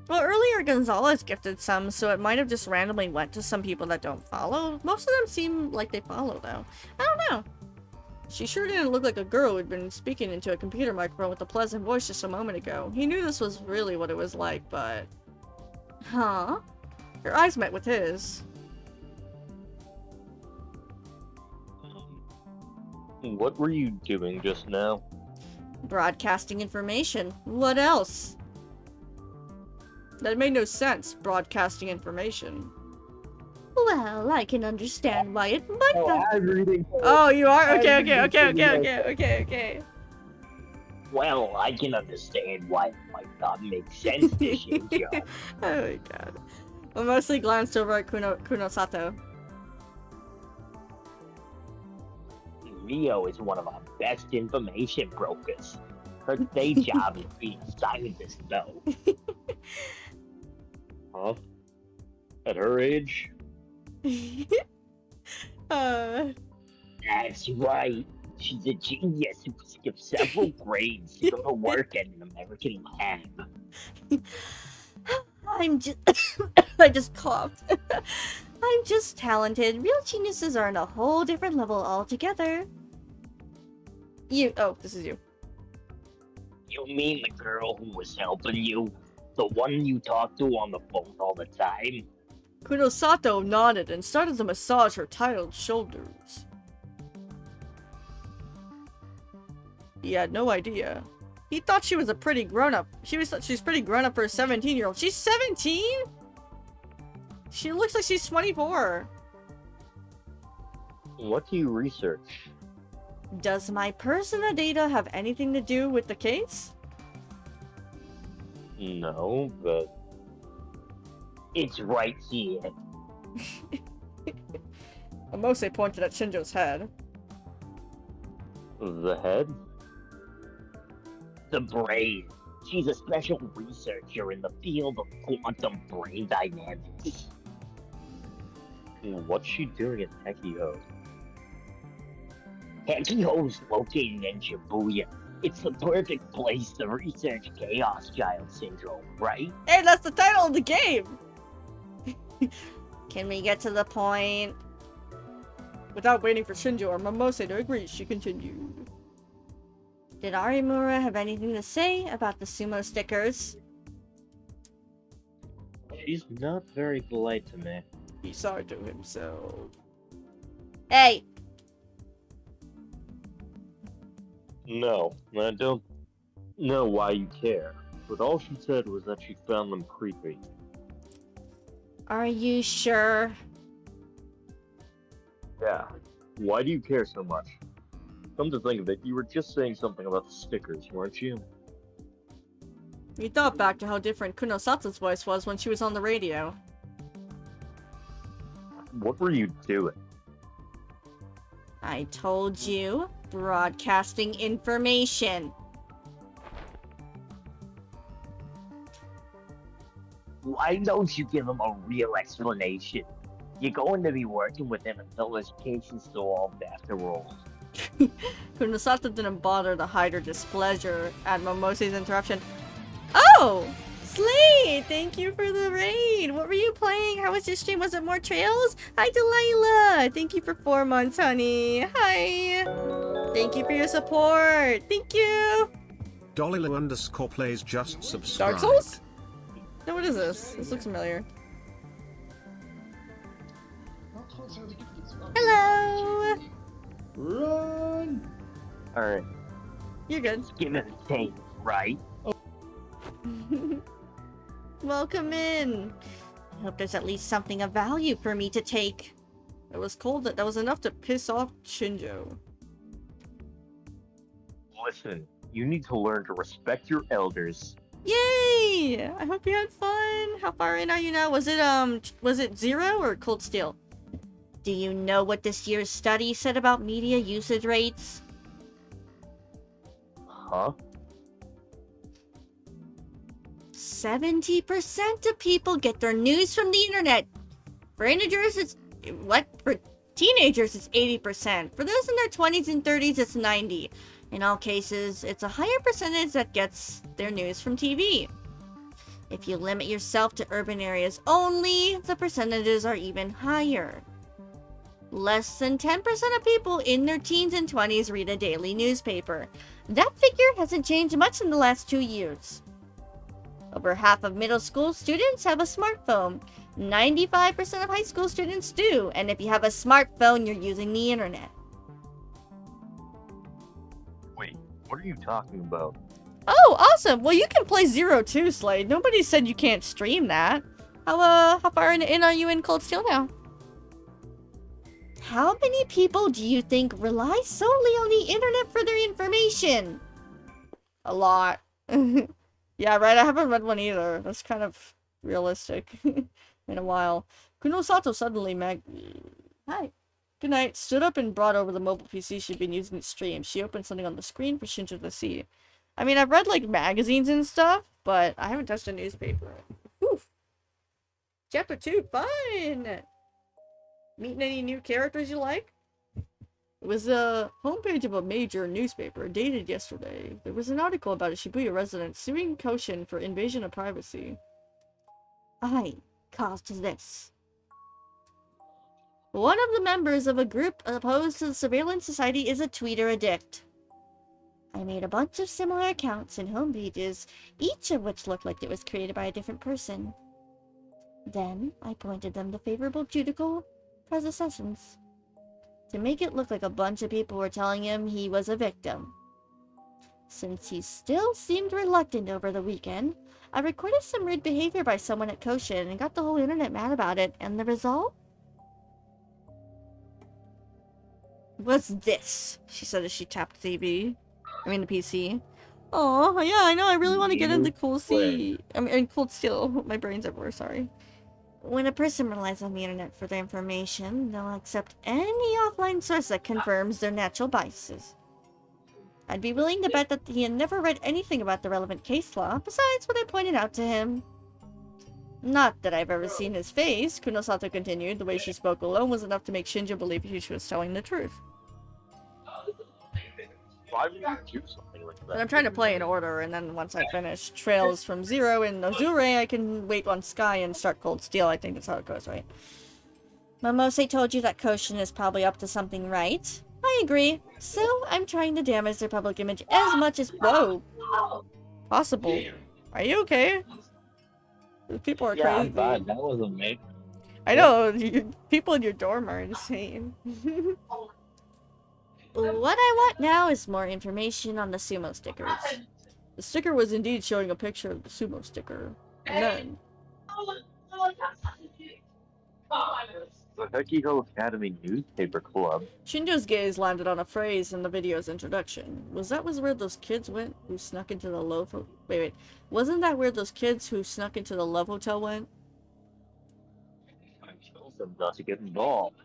Well, earlier Gonzalez gifted some, so it might have just randomly went to some people that don't follow. Most of them seem like they follow, though. I don't know. She sure didn't look like a girl who'd been speaking into a computer microphone with a pleasant voice just a moment ago. He knew this was really what it was like, but... Huh? Her eyes met with his. What were you doing just now? Broadcasting information. What else? That made no sense, broadcasting information. Well, I can understand why it might not. I'm reading. Oh, you are? Okay. Well, I can understand why it might not make sense to Shinjo. Oh my god. I mostly glanced over at Kuno Sato. Rio is one of our best information brokers. Her day job is being a scientist, though. Huh? At her age? That's right. She's a genius who skipped several grades to go to work at an American lab. I'm just. I just coughed. I'm just talented. Real geniuses are on a whole different level altogether. You. Oh, this is you. You mean the girl who was helping you? The one you talk to on the phone all the time? Kuno Sato nodded and started to massage her titled shoulders. He had no idea. He thought she was a pretty grown-up. She's pretty grown-up for a 17-year-old. She's 17? She looks like she's 24. What do you research? Does my personal data have anything to do with the case? No, but... It's right here. Amose pointed at Shinjo's head. The head? The brain. She's a special researcher in the field of quantum brain dynamics. What's she doing at Hekiho? Hekiho's located in Shibuya. It's the perfect place to research Chaos Child Syndrome, right? Hey, that's the title of the game! Can we get to the point? Without waiting for Shinjo or Momose to agree, she continued. Did Arimura have anything to say about the sumo stickers? She's not very polite to me. He sighed to himself. Hey! No, I don't know why you care. But all she said was that she found them creepy. Are you sure? Yeah. Why do you care so much? Come to think of it, you were just saying something about the stickers, weren't you? He thought back to how different Kunosato's voice was when she was on the radio. What were you doing? I told you. Broadcasting information. Why don't you give him a real explanation? You're going to be working with him until his case is solved after all. Kunosato didn't bother to hide her displeasure at Momose's interruption. Oh! Slade! Thank you for the raid! What were you playing? How was your stream? Was it more trails? Hi, Delilah! Thank you for 4 months, honey. Hi! Thank you for your support! Thank you! Dollylo_plays just subscribed. Dark Souls? No, what is this? This looks familiar. Hello! Run! Alright, You're good. give it a take, right? Welcome in. I hope there's at least something of value for me to take. It was cold. That was enough to piss off Shinjo. Listen, you need to learn to respect your elders. Yay! I hope you had fun. How far in are you now? Was it 0 or Cold Steel? Do you know what this year's study said about media usage rates? Huh? 70% of people get their news from the internet. For integers, it's... What? For teenagers, it's 80%. For those in their 20s and 30s, it's 90%. In all cases, it's a higher percentage that gets their news from TV. If you limit yourself to urban areas only, the percentages are even higher. Less than 10% of people in their teens and 20s read a daily newspaper. That figure hasn't changed much in the last 2 years. Over half of middle school students have a smartphone. 95% of high school students do, and if you have a smartphone, you're using the internet. Wait, what are you talking about? Oh, awesome! Well, you can play 0 too, Slade. Nobody said you can't stream that. How far in are you in Cold Steel now? How many people do you think rely solely on the internet for their information? A lot. Yeah, right, I haven't read one either. That's kind of realistic. In a while. Kunosato suddenly Hi. Good night. Stood up and brought over the mobile PC she'd been using to stream. She opened something on the screen for Shinjo to see. I mean, I've read, like, magazines and stuff, but I haven't touched a newspaper. Whew. Chapter 2, fun! Meeting any new characters you like? It was the homepage of a major newspaper, dated yesterday. There was an article about a Shibuya resident suing Koshin for invasion of privacy. I caused this. One of the members of a group opposed to the surveillance society is a tweeter addict. I made a bunch of similar accounts and homepages, each of which looked like it was created by a different person. Then, I pointed them to favorable judicial predecessors to make it look like a bunch of people were telling him he was a victim. Since he still seemed reluctant over the weekend, I recorded some rude behavior by someone at Koshin and got the whole internet mad about it, and the result? What's this? She said as she tapped the TV. I mean the PC. Oh, yeah, I know, I really want to get into Cold Steel. I mean, Cold Steel. My brain's everywhere, sorry. When a person relies on the internet for their information, they'll accept any offline source that confirms their natural biases. I'd be willing to bet that he had never read anything about the relevant case law, besides what I pointed out to him. Not that I've ever seen his face, Kunosato continued. The way she spoke alone was enough to make Shinjo believe she was telling the truth. Why would you do something like that? But I'm trying to play in order, and then once I finish Trails from 0 and Azure, I can wait on Sky and start Cold Steel. I think that's how it goes, right? Momose told you that Koshin is probably up to something, right? I agree. So, I'm trying to damage their public image as much as— Whoa! Possible. Are you okay? These people are Yeah, I'm crazy. fine. That wasn't me. I know, people in your dorm are insane. What I want now is more information on the sumo stickers. The sticker was indeed showing a picture of the sumo sticker. And then, The Hekiho Academy Newspaper Club. Shinjo's gaze landed on a phrase in the video's introduction. Was that where those kids went who snuck into the love wait. Wasn't that where those kids who snuck into the love hotel went? I'm told them not to get involved.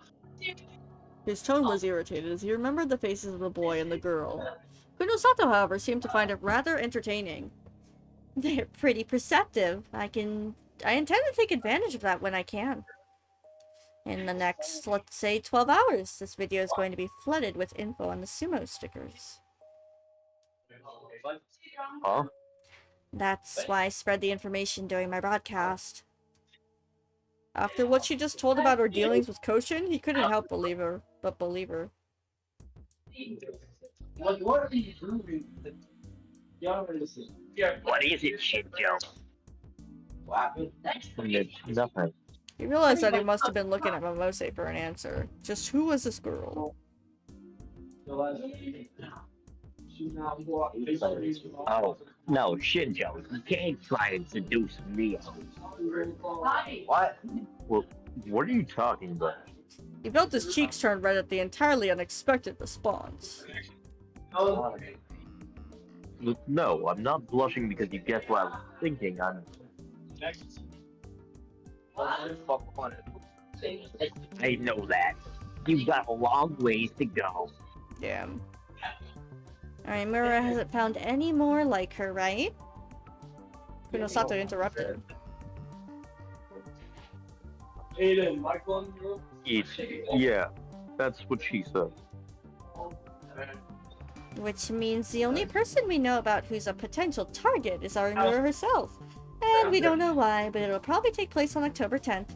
His tone was irritated as he remembered the faces of the boy and the girl. Kunosato, however, seemed to find it rather entertaining. They're pretty perceptive. I intend to take advantage of that when I can. In the next, let's say, 12 hours, this video is going to be flooded with info on the sumo stickers. Huh? That's why I spread the information during my broadcast. After what she just told about her dealings with Koshin, he couldn't help but believe her. What are you doing? What is it, Shinjo? What happened? Nothing. He realized that he must have been looking at Momose for an answer. Just who was this girl? Oh, no, Shinjo, you can't try to seduce me. What? Well, what are you talking about? He felt his cheeks turn red at the entirely unexpected response. Look, no, I'm not blushing because you guessed what I was thinking. I know that. You've got a long ways to go. Damn. Arimura hasn't found any more like her, right? Kunosato interrupted. Aiden, Michael, Yeah, that's what she said. Which means the only person we know about who's a potential target is Arimura herself. And we don't know why, but it'll probably take place on October 10th.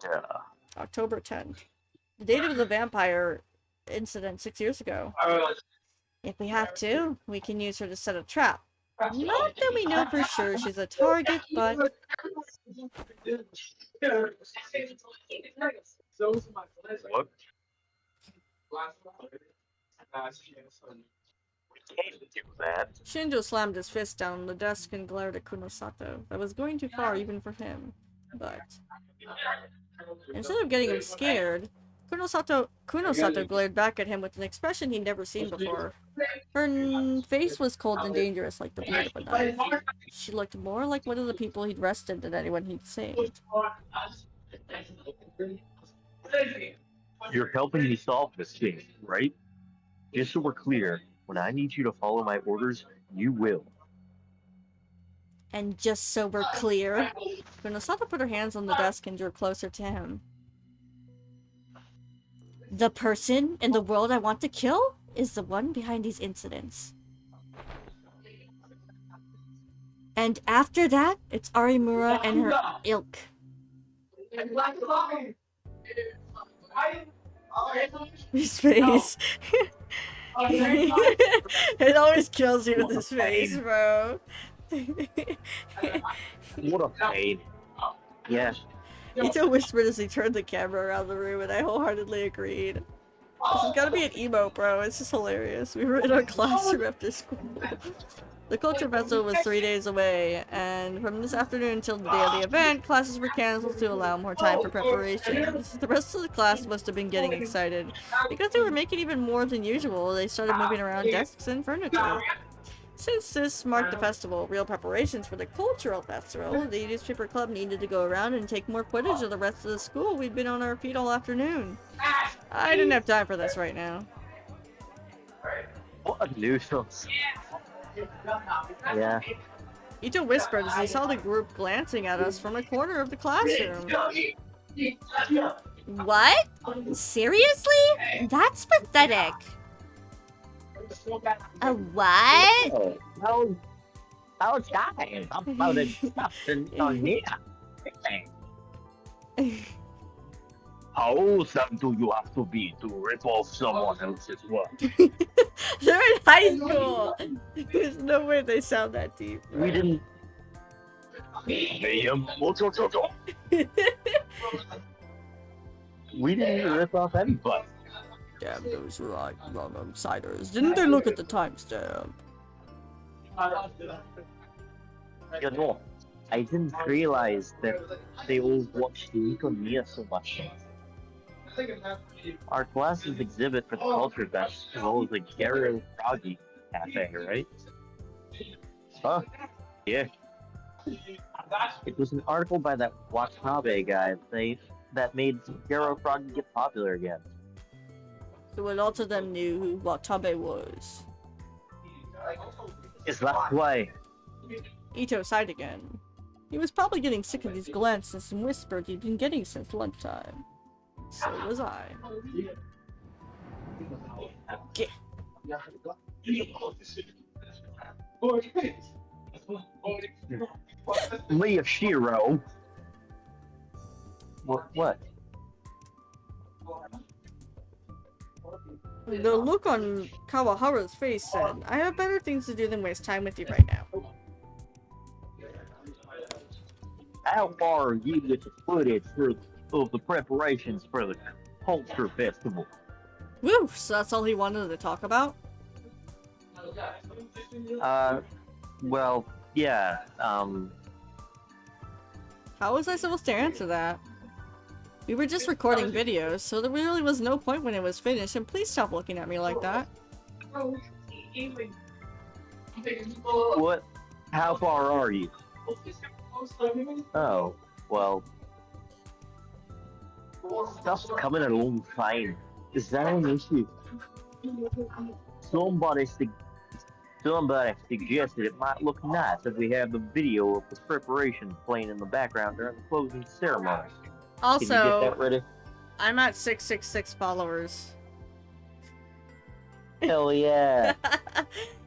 Yeah. October 10th. The date of the vampire incident 6 years ago. If we have to, we can use her to set a trap. Not that we know for sure she's a target, but What? We can't do that. Shinjo slammed his fist down on the desk and glared at Kunosato. That was going too far even for him. But instead of getting him scared, Kunosato glared back at him with an expression he'd never seen before. Her face was cold and dangerous like the blade of a knife. She looked more like one of the people he'd arrested than anyone he'd saved. You're helping me solve this case, right? Just so we're clear, when I need you to follow my orders, you will. and just so we're clear, Kunosato put her hands on the desk and drew closer to him. the person in the world I want to kill is the one behind these incidents. And after that, it's Arimura and her ilk. His face. It always kills you with his face, bro. What a pain. Yes. Ito whispered as he turned the camera around the room, and I wholeheartedly agreed. This has gotta be an emote, bro. It's just hilarious. We were in our classroom after school. The culture festival was 3 days away, and from this afternoon until the day of the event, classes were cancelled to allow more time for preparations. The rest of the class must have been getting excited. Because they were making even more than usual, they started moving around desks and furniture. Since this marked the festival, real preparations for the cultural festival, the newspaper club needed to go around and take more footage of the rest of the school. We'd been on our feet all afternoon. I didn't have time for this right now. What a nuisance. Yeah. Ito whispered as he saw the group glancing at us from a corner of the classroom. What? Seriously? That's pathetic. A what? How's that? About it stuff on here. How awesome do you have to be to rip off someone else's work? They're in high school! There's no way they sound that deep. We didn't. We didn't rip off anybody. Damn, those were like ciders. Didn't they look at the timestamp? You know, I didn't realize that they all watched Nico Mia so much. Our class's exhibit for the culture fest was always a Garo Froggy cafe, right? Huh? Yeah. It was an article by that Watanabe guy that made Garo Froggy get popular again. So a lot of them knew who Watabe was. Is that why? Ito sighed again. He was probably getting sick of these glances and whispered he'd been getting since lunchtime. So was I. Okay. Leah Shiro. What? The look on Kawahara's face said, I have better things to do than waste time with you right now. How far are you with the footage of the preparations for the culture festival? Woo! So that's all he wanted to talk about? Well, yeah, How was I supposed to answer that? We were just recording videos, so there really was no point when it was finished, and please stop looking at me like that. what? How far are you? Oh, well, stuff's coming along fine. Is that an issue? Somebody suggested it might look nice if we have the video of the preparations playing in the background during the closing ceremony. Can you get Also, that ready? I'm at 666 followers. Hell yeah!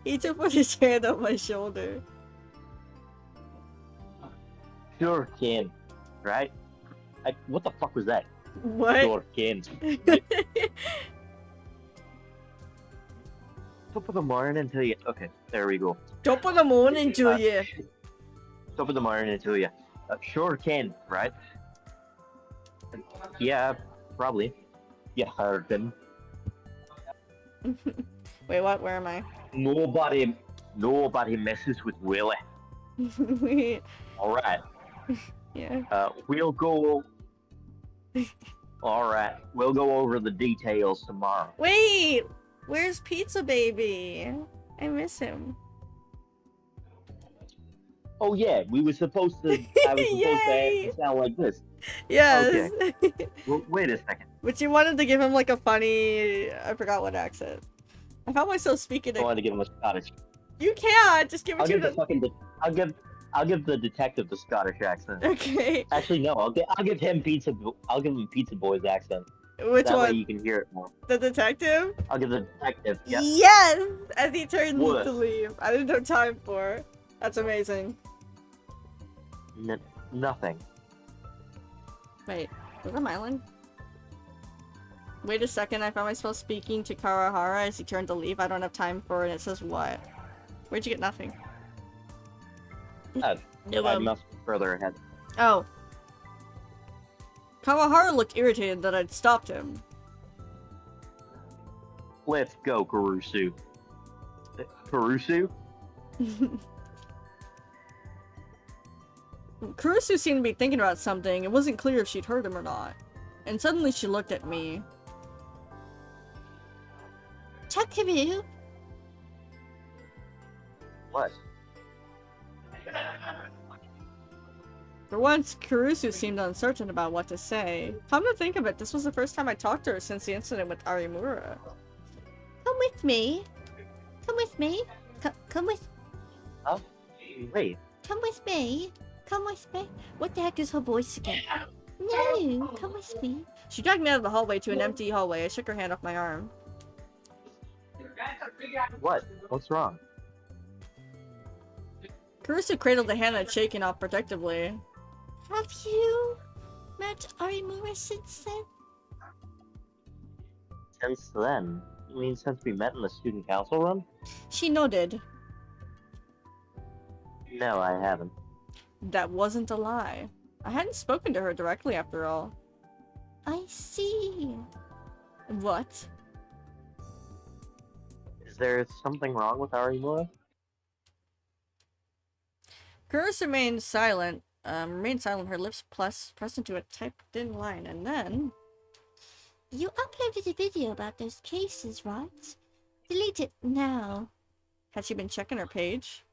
He just put his hand on my shoulder. Sure can, right? What the fuck was that? What? Sure can. Top of the morning until you. Okay, there we go. Top of the morning to you. Top of the morning until you. Sure can, right? Yeah, probably. Yeah, heard them. Wait, what? Where am I? Nobody messes with Willie. Wait. All right. Yeah. We'll go. All right, we'll go over the details tomorrow. Wait! Where's Pizza Baby? I miss him. Oh yeah, we were supposed to. I was supposed Yay! to sound like this. Yes! Well, wait a second. But you wanted to give him like a funny... I forgot what accent. I found myself speaking I it. wanted to give him a Scottish. You can't! Just give it I'll to give the the... fucking. I'll give the detective the Scottish accent. Okay. Actually, no. I'll give him I'll give him Pizza Boy's accent. Which That way one? you can hear it more. The detective? I'll give the detective. Yeah. Yes! As he turned What? to leave. I didn't have time for. That's amazing. Nothing. Wait, was that Mylan? Wait a second, I found myself speaking to Karahara as he turned to leave. I don't have time for it. It says what? Where'd you get nothing? I must be further ahead. Oh. Kawahara looked irritated that I'd stopped him. Let's go, Karusu. Karusu? Kurusu seemed to be thinking about something. It wasn't clear if she'd heard him or not. And suddenly she looked at me. Takeru? What? For once, Kurusu seemed uncertain about what to say. Come to think of it, this was the first time I talked to her since the incident with Arimura. Come with me. Come with me. Come with... Oh, wait. Come with me. Come with me. What the heck is her voice again? No, come with me. She dragged me out of the hallway to an empty hallway. I shook her hand off my arm. What? What's wrong? Kurusu cradled the hand I'd shaken off protectively. Have you met Arimura since then? Since then? You mean since we met in the student council room? She nodded. No, I haven't. That wasn't a lie. I hadn't spoken to her directly after all. I see. What? Is there something wrong with Arimura? Curse remained silent. Her lips pressed into a typed-in line, and then... You uploaded a video about those cases, right? Delete it now. Had she been checking her page?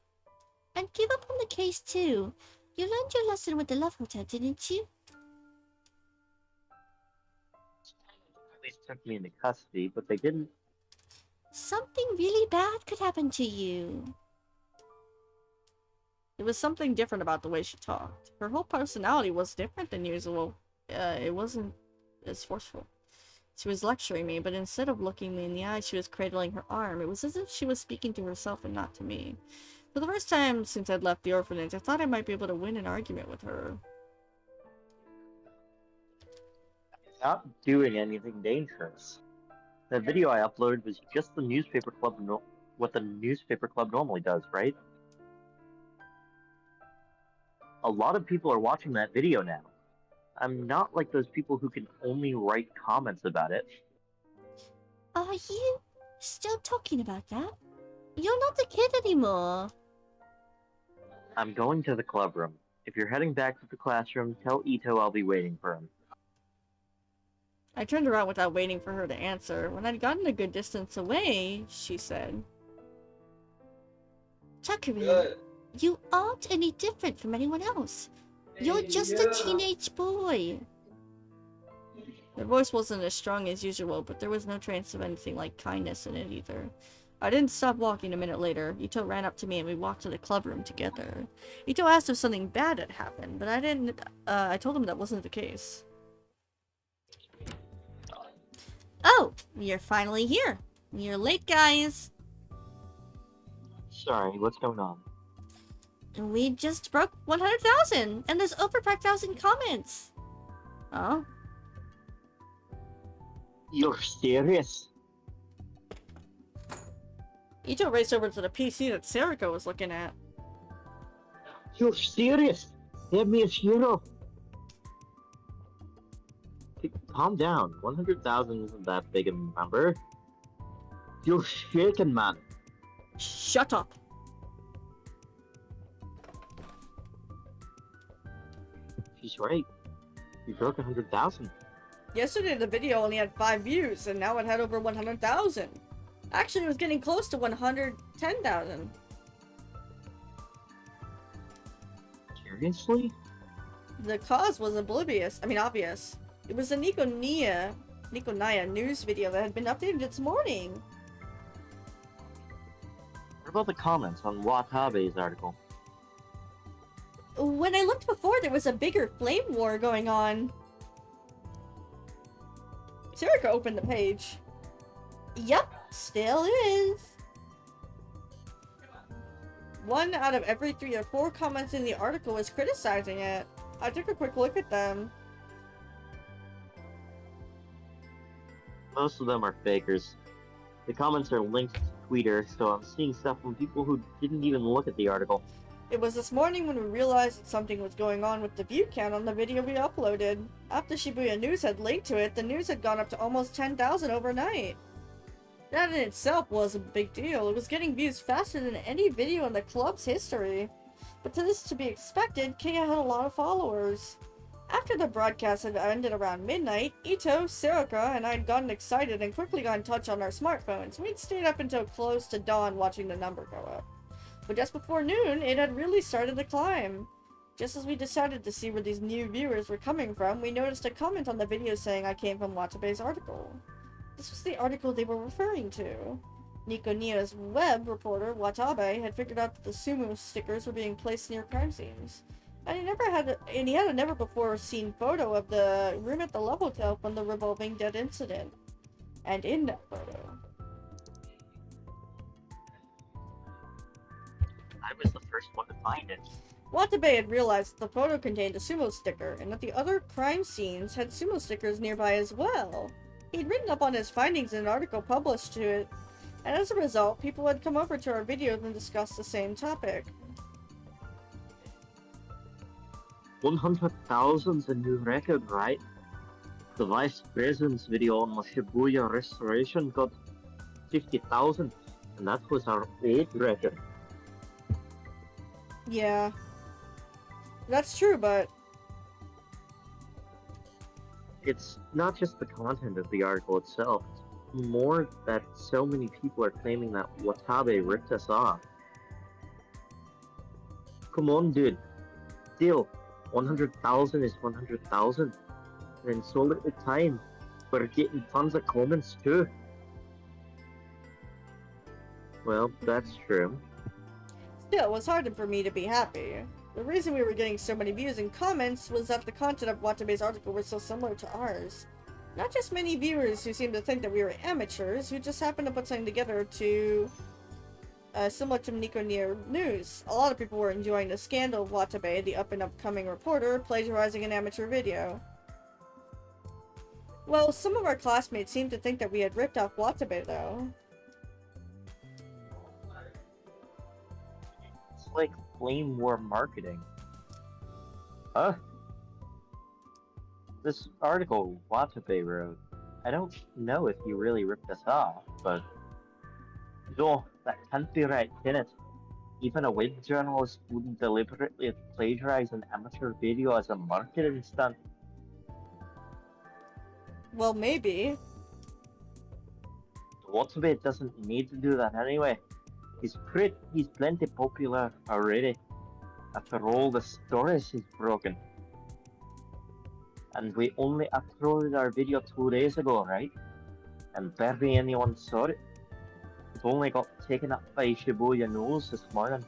And give up on the case too. You learned your lesson with the Love Hotel, didn't you? Police took me into custody, but they didn't. Something really bad could happen to you. There was something different about the way she talked. Her whole personality was different than usual. It wasn't as forceful. She was lecturing me, but instead of looking me in the eye, she was cradling her arm. It was as if she was speaking to herself and not to me. For the first time since I'd left the orphanage, I thought I might be able to win an argument with her. Not doing anything dangerous. The video I uploaded was just the newspaper club, what the newspaper club normally does, right? A lot of people are watching that video now. I'm not like those people who can only write comments about it. Are you still talking about that? You're not the kid anymore. I'm going to the club room. If you're heading back to the classroom, tell Ito I'll be waiting for him. I turned around without waiting for her to answer. When I'd gotten a good distance away, she said, Takuri, Good. you aren't any different from anyone else. You're just a teenage boy. Her voice wasn't as strong as usual, but there was no trace of anything like kindness in it either. I didn't stop walking a minute later. Ito ran up to me and we walked to the club room together. Ito asked if something bad had happened, but I told him that wasn't the case. Oh, you're finally here. You're late, guys. Sorry, what's going on? We just broke 100,000, and there's over 5,000 comments. Oh? You're serious? Ito raced over to the PC that Sariko was looking at. You're serious? Give me a hero. Calm down. 100,000 isn't that big a number. You're shaking, man. Shut up! She's right. We broke 100,000. Yesterday the video only had 5 views, and now it had over 100,000. Actually, it was getting close to 110,000. Seriously? The cause was obvious. It was a Nikonaya news video that had been updated this morning. What about the comments on Watabe's article? When I looked before, there was a bigger flame war going on. Sarika opened the page. Yep, still is. 1 out of every 3 or 4 comments in the article was criticizing it. I took a quick look at them. Most of them are fakers. The comments are linked to Twitter, so I'm seeing stuff from people who didn't even look at the article. It was this morning when we realized that something was going on with the view count on the video we uploaded. After Shibuya News had linked to it, the news had gone up to almost 10,000 overnight. That in itself was a big deal. It was getting views faster than any video in the club's history. But to this to be expected, Kaya had a lot of followers. After the broadcast had ended around midnight, Ito, Sarika, and I had gotten excited and quickly got in touch on our smartphones. We'd stayed up until close to dawn watching the number go up. But just before noon, it had really started to climb. Just as we decided to see where these new viewers were coming from, we noticed a comment on the video saying I came from Watabe's article. This was the article they were referring to. Nikonia's web reporter, Watabe, had figured out that the sumo stickers were being placed near crime scenes. And he had a never before seen photo of the room at the Love Hotel from the revolving dead incident. And in that photo, I was the first one to find it. Watabe had realized that the photo contained a sumo sticker, and that the other crime scenes had sumo stickers nearby as well. He'd written up on his findings in an article published to it, and as a result, people had come over to our videos and discussed the same topic. 100,000's a new record, right? The Vice President's video on the Shibuya restoration got 50,000, and that was our old record. Yeah. That's true, but It's not just the content of the article itself, it's more that so many people are claiming that Watabe ripped us off. Come on, dude. Still, 100,000 is 100,000. And so little time. We're getting tons of comments too. Well, that's true. still, it was hard for me to be happy. The reason we were getting so many views and comments was that the content of Watabe's article was so similar to ours. Not just many viewers who seemed to think that we were amateurs, who just happened to put something together to similar to Nico News. A lot of people were enjoying the scandal of Watabe, the up and upcoming reporter, plagiarizing an amateur video. Well, some of our classmates seemed to think that we had ripped off Watabe, though. It's like flame war marketing. Huh? This article Watabe wrote, I don't know if you really ripped us off, but no, that can't be right, can it? Even a web journalist wouldn't deliberately plagiarize an amateur video as a marketing stunt. Well, maybe. Watabe doesn't need to do that anyway. He's plenty popular already. After all the stories he's broken. And we only uploaded our video 2 days ago, right? And barely anyone saw it. It only got taken up by Shibuya News this morning.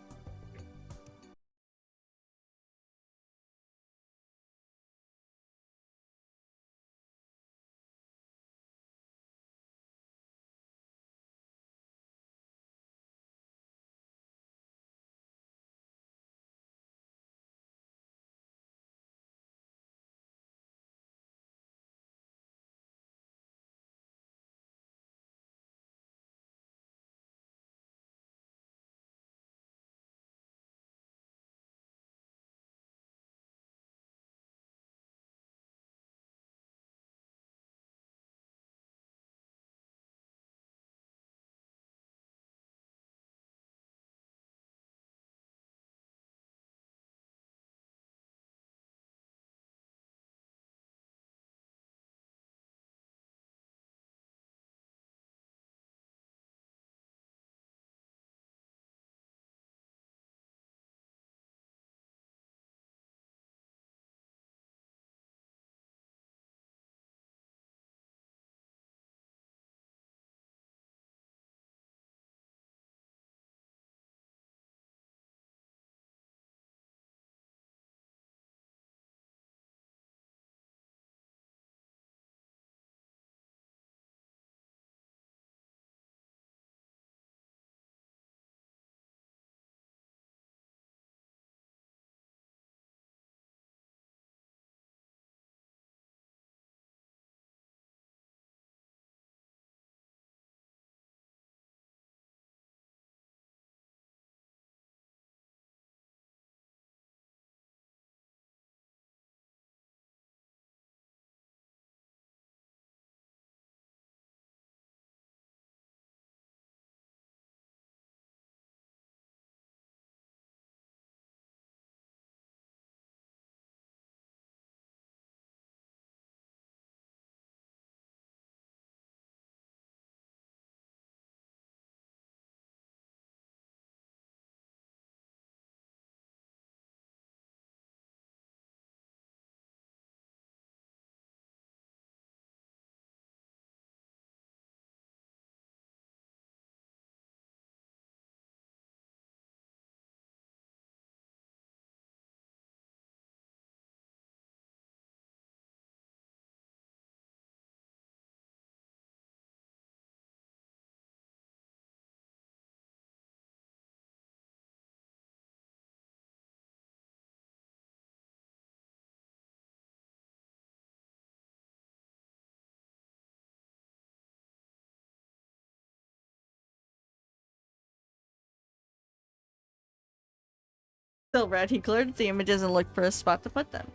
still red. He glared at the images and looked for a spot to put them.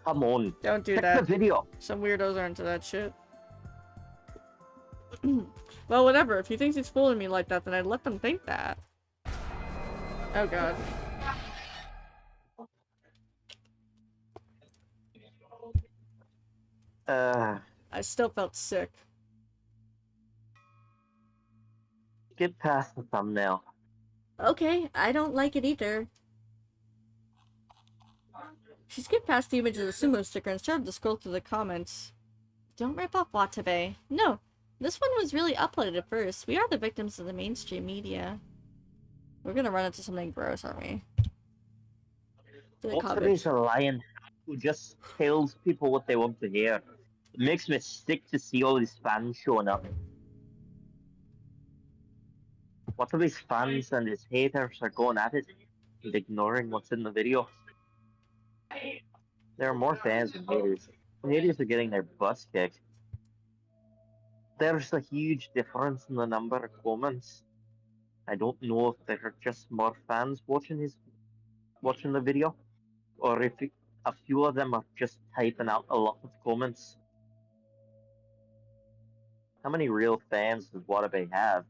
Come on. Don't do Check that. the video. Some weirdos are into that shit. Well, whatever. If he thinks he's fooling me like that, then I'd let them think that. Oh god. I still felt sick. Get past the thumbnail. Okay, I don't like it either. She skipped past the image of the sumo sticker and started to scroll through the comments. Don't rip off Watabe. No, this one was really uploaded at first. We are the victims of the mainstream media. We're gonna run into something gross, aren't we? To the comments. Watabe's a lion who just tells people what they want to hear. It makes me sick to see all these fans showing up. Watabe's fans and his haters are going at it and ignoring what's in the video. There are more fans than haters. Haters are getting their butts kicked. There's a huge difference in the number of comments. I don't know if there are just more fans watching the video, or if a few of them are just typing out a lot of comments. How many real fans does Watabe have?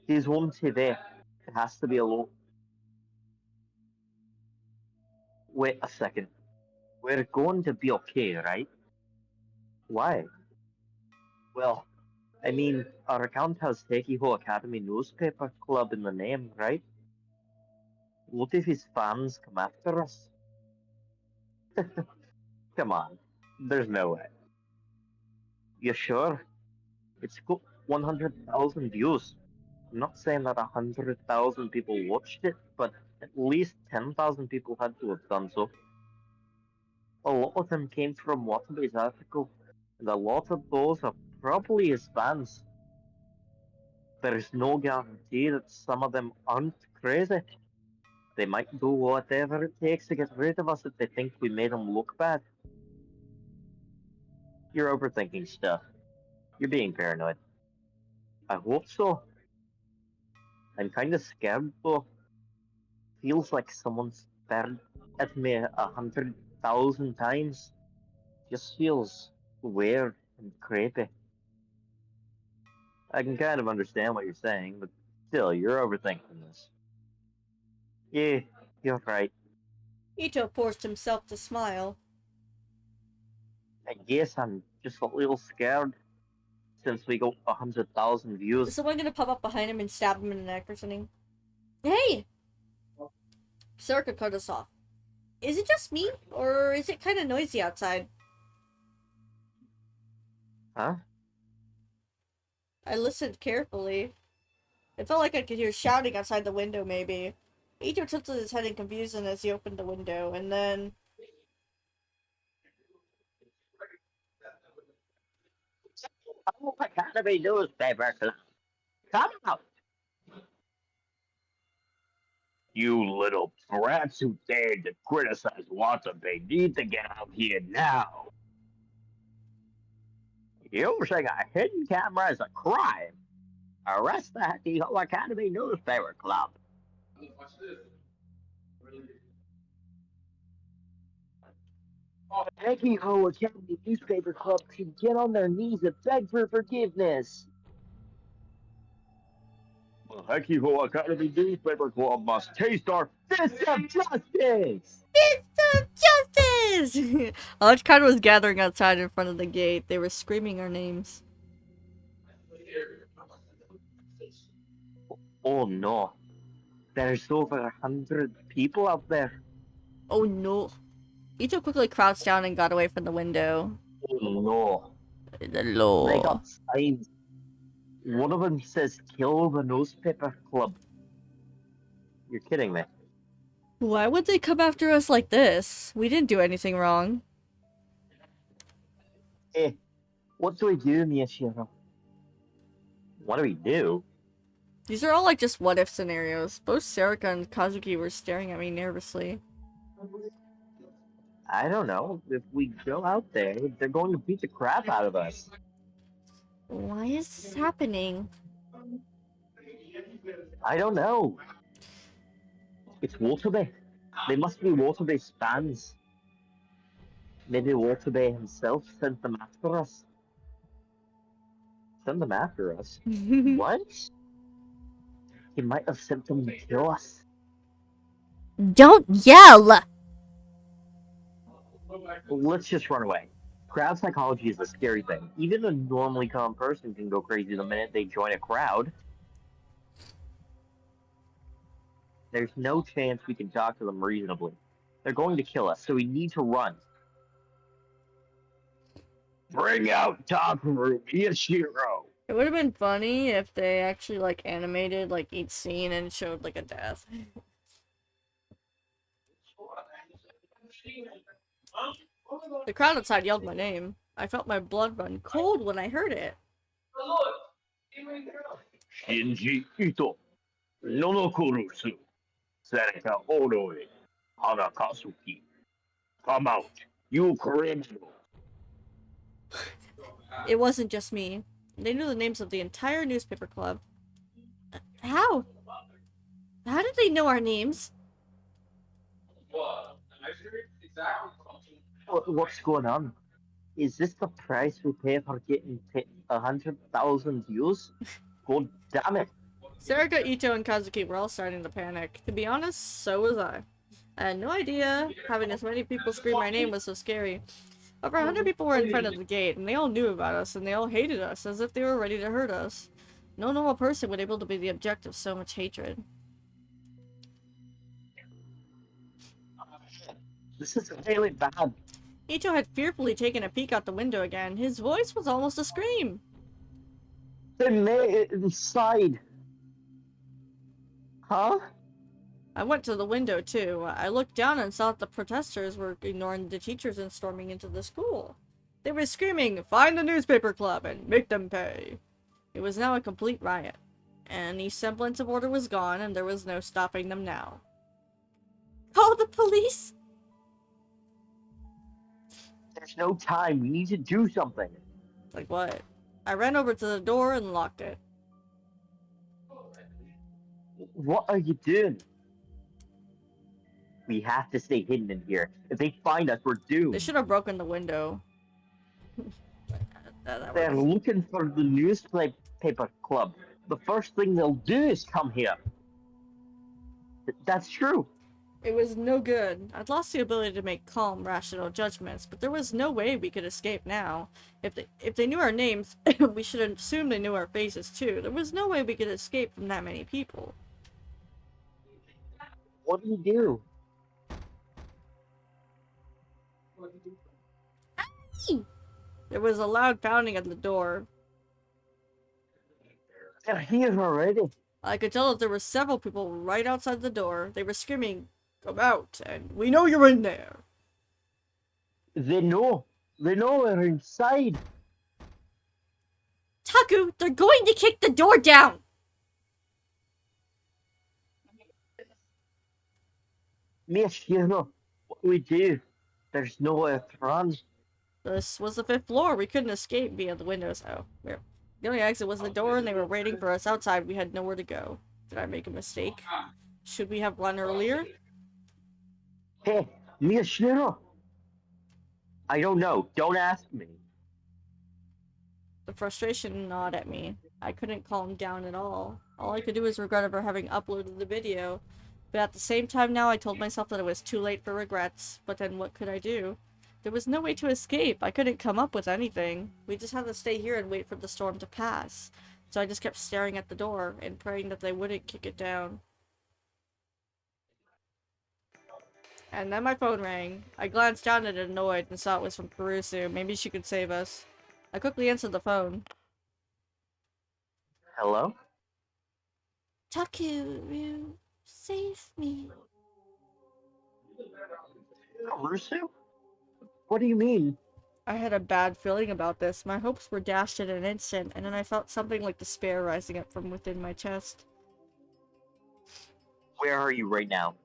He's on TV. It has to be a lot. Wait a second. We're going to be okay, right? Why? Well, I mean, our account has Hekiho Academy Newspaper Club in the name, right? What if his fans come after us? Come on. There's no way. You sure? It's got 100,000 views. I'm not saying that 100,000 people watched it, but at least 10,000 people had to have done so. A lot of them came from Watabe's article, and a lot of those are probably his fans. There is no guarantee that some of them aren't crazy. They might do whatever it takes to get rid of us if they think we made them look bad. You're overthinking stuff. You're being paranoid. I hope so. I'm kind of scared though. Feels like someone's stared at me 100,000 times. Just feels weird and creepy. I can kind of understand what you're saying, but still, you're overthinking this. Yeah, you're right. Ito forced himself to smile. I guess I'm just a little scared since we got 100,000 Is views. someone gonna pop up behind him and stab him in the neck or something? Hey! Circa cut us off. Is it just me? Or is it kind of noisy outside? Huh? I listened carefully. It felt like I could hear shouting outside the window, maybe. Ito tilted his head in confusion as he opened the window, and then... Oh, Academy Newspaper Club. Come out! You little brats who dared to criticize Watabe need to get out here now. Using a hidden camera is a crime. Arrest the Hekiho Academy Newspaper Club. Hekiho Academy Newspaper Club should get on their knees and beg for forgiveness. The Hekiho Academy Newspaper Club must taste our fist of justice! Fist of justice! A large crowd was gathering outside in front of the gate. They were screaming our names. Oh no. There's over 100 people out there. Oh no. Ito quickly crouched down and got away from the window. Oh no. The law. They got signs. One of them says, "Kill the newspaper club." You're kidding me. Why would they come after us like this? We didn't do anything wrong. Eh, what do we do, Miyashiro? What do we do? These are all like just what if scenarios. Both Sarika and Kazuki were staring at me nervously. I don't know. If we go out there, they're going to beat the crap out of us. Why is this happening? I don't know. It's Waterbay. They must be Waterbay's fans. Maybe Waterbay himself sent them after us. Send them after us? What? He might have sent them to kill us. Don't yell! Let's just run away. Crowd psychology is a scary thing. Even a normally calm person can go crazy the minute they join a crowd. There's no chance we can talk to them reasonably. They're going to kill us, so we need to run. Bring out Takaru Miyashiro! It would have been funny if they actually like animated like each scene and showed like a death. The crowd outside yelled my name. I felt my blood run cold when I heard it. Shinji Ito, Nonokurusu, Seneca Odoe, Hanakasuki. Come out, you criminal. It wasn't just me. They knew the names of the entire newspaper club. How? How did they know our names? What's going on? Is this the price we pay for getting 100,000 views? God damn it. Sarika, Ito, and Kazuki were all starting to panic. To be honest, so was I. I had no idea having as many people scream my name was so scary. Over 100 people were in front of the gate, and they all knew about us, and they all hated us, as if they were ready to hurt us. No normal person would be able to be the object of so much hatred. This is really bad. Ito had fearfully taken a peek out the window again. His voice was almost a scream. They made it inside. Huh? I went to the window too. I looked down and saw that the protesters were ignoring the teachers and storming into the school. They were screaming, "Find the newspaper club and make them pay." It was now a complete riot. Any semblance of order was gone, and there was no stopping them now. Call the police! There's no time. We need to do something. Like what? I ran over to the door and locked it. What are you doing? We have to stay hidden in here. If they find us, we're doomed. They should have broken the window. That They're works. looking for the newspaper club. The first thing they'll do is come here. That's true. It was no good. I'd lost the ability to make calm, rational judgments, but there was no way we could escape now. If they knew our names, we should assume they knew our faces too. There was no way we could escape from that many people. What do you do? There was a loud pounding at the door. They're here already. I could tell that there were several people right outside the door. They were screaming, "Come out, and we know you're in there." They know. They know we're inside. Taku, they're going to kick the door down! Miyashiro, what do we do? There's nowhere to run. This was the 5th floor. We couldn't escape via the windows, though. The only exit was the door, and they were waiting for us outside. We had nowhere to go. Did I make a mistake? Should we have run earlier? Hey, Miyashiro. I don't know. Don't ask me. The frustration gnawed at me. I couldn't calm down at all. All I could do was regret ever having uploaded the video. But at the same time now, I told myself that it was too late for regrets. But then what could I do? There was no way to escape. I couldn't come up with anything. We just had to stay here and wait for the storm to pass. So I just kept staring at the door and praying that they wouldn't kick it down. And then my phone rang. I glanced down at it annoyed and saw it was from Kurusu. Maybe she could save us. I quickly answered the phone. Hello? Taku, save me. Rusu? What do you mean? I had a bad feeling about this. My hopes were dashed in an instant, and then I felt something like despair rising up from within my chest. Where are you right now?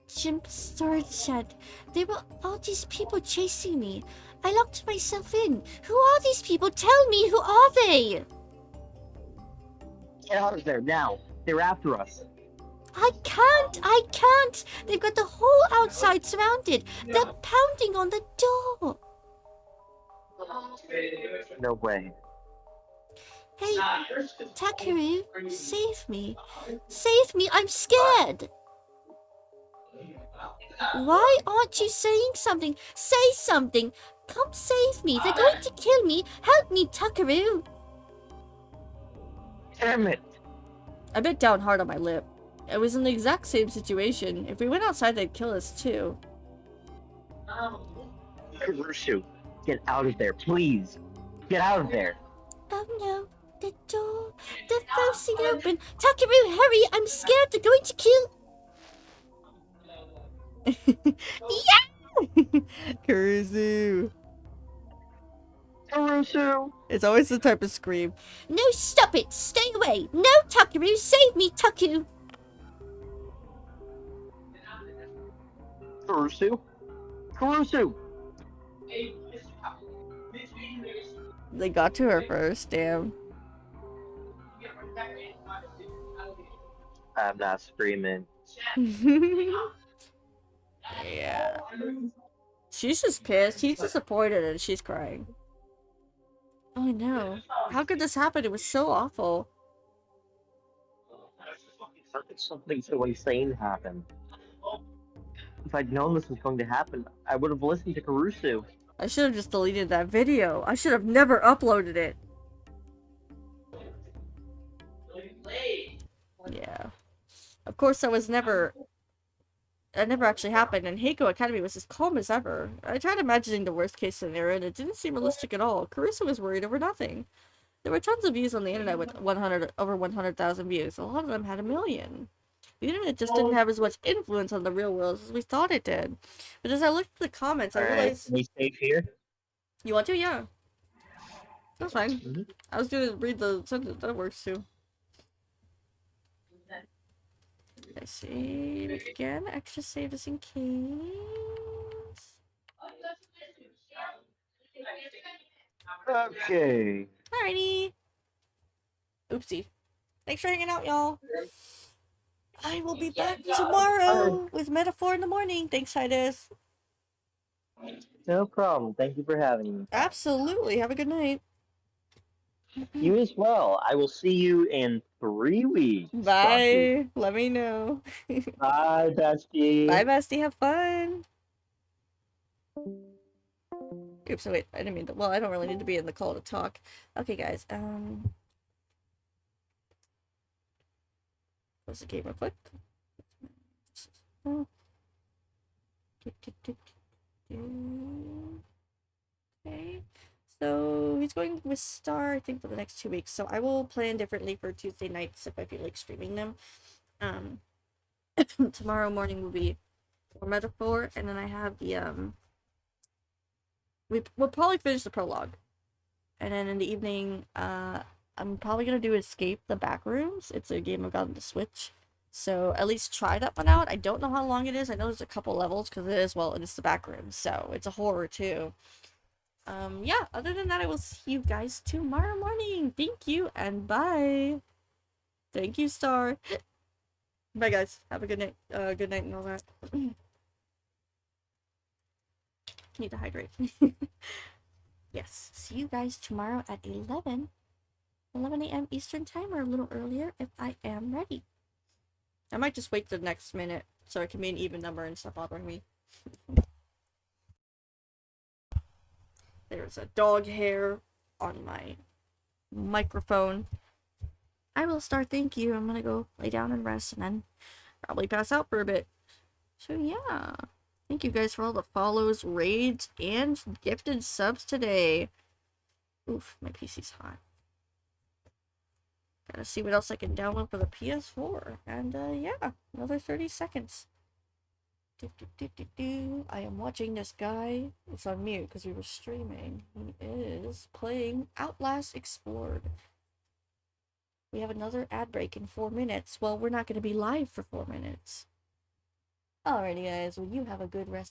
Chimp storage shed. There were all these people chasing me. I locked myself in. Who are these people? Tell me, who are they? Get out of there now. They're after us. I can't! They've got the whole outside surrounded. They're pounding on the door. No way. Hey, Takeru, save me. Save me, I'm scared. Why aren't you saying something? Say something. Come save me. They're going to kill me. Help me, Takeru. Damn it. I bit down hard on my lip. It was in the exact same situation. If we went outside, they'd kill us too. Kurusu, get out of there, please. Get out of there. Oh no, the door. They're forcing it open. Takeru, hurry. I'm scared. They're going to kill. Yeah! Kurusu. Kurusu. It's always the type of scream. No, stop it. Stay away. No, Takeru, save me, Taku. Kurusu. Kurusu. They got to her first, damn. I'm not screaming. Yeah. She's just pissed. She's disappointed and she's crying. Oh no. How could this happen? It was so awful. How could something so insane happen? If I'd known this was going to happen, I would have listened to Kurusu. I should have just deleted that video. I should have never uploaded it. Yeah. Of course, that never actually happened, and Heiko Academy was as calm as ever. I tried imagining the worst case scenario, and it didn't seem realistic at all. Kurusu was worried over nothing. There were tons of views on the internet with over 100,000 views. A lot of them had 1 million. The internet just didn't have as much influence on the real world as we thought it did. But as I looked at the comments, I realized... Can we stay here? You want to? Yeah. That's fine. Mhm. I was gonna read the sentence. That works too. I save again. Extra save just in case. Okay. Alrighty. Oopsie. Thanks for hanging out, y'all. I will be back tomorrow with Metaphor in the morning. Thanks, Titus. No problem. Thank you for having me. Absolutely. Have a good night. You as well. I will see you in 3 weeks. Bye. Let me know. Bye, bestie. Bye, bestie. Have fun. Oops, so wait, I didn't mean to. Well, I don't really need to be in the call to talk. Okay, guys, close the game real quick. Okay, so he's going with Star, I think, for the next 2 weeks. So I will plan differently for Tuesday nights if I feel like streaming them. Tomorrow morning will be for Metaphor, and then I have the we'll probably finish the prologue, and then in the evening, I'm probably gonna do Escape the Backrooms. It's a game I've got on the Switch, so at least try that one out. I don't know how long it is. I know there's a couple levels because it is the Backrooms, so it's a horror too. Yeah. Other than that, I will see you guys tomorrow morning. Thank you and bye. Thank you, Star. Bye, guys. Have a good night. Good night and all that. Need to hydrate. Yes, see you guys tomorrow at 11 a.m. Eastern time, or a little earlier if I am ready. I might just wait the next minute so it can be an even number and stop bothering me. There's a dog hair on my microphone. I will start. Thank you. I'm gonna go lay down and rest and then probably pass out for a bit. So yeah. Thank you guys for all the follows, raids, and gifted subs today. Oof, my PC's hot. Gotta see what else I can download for the PS4. And yeah, another 30 seconds. I am watching this guy. It's on mute because we were streaming. He is playing Outlast Explored. We have another ad break in 4 minutes. Well, we're not going to be live for 4 minutes. Alrighty, guys. Well, you have a good rest.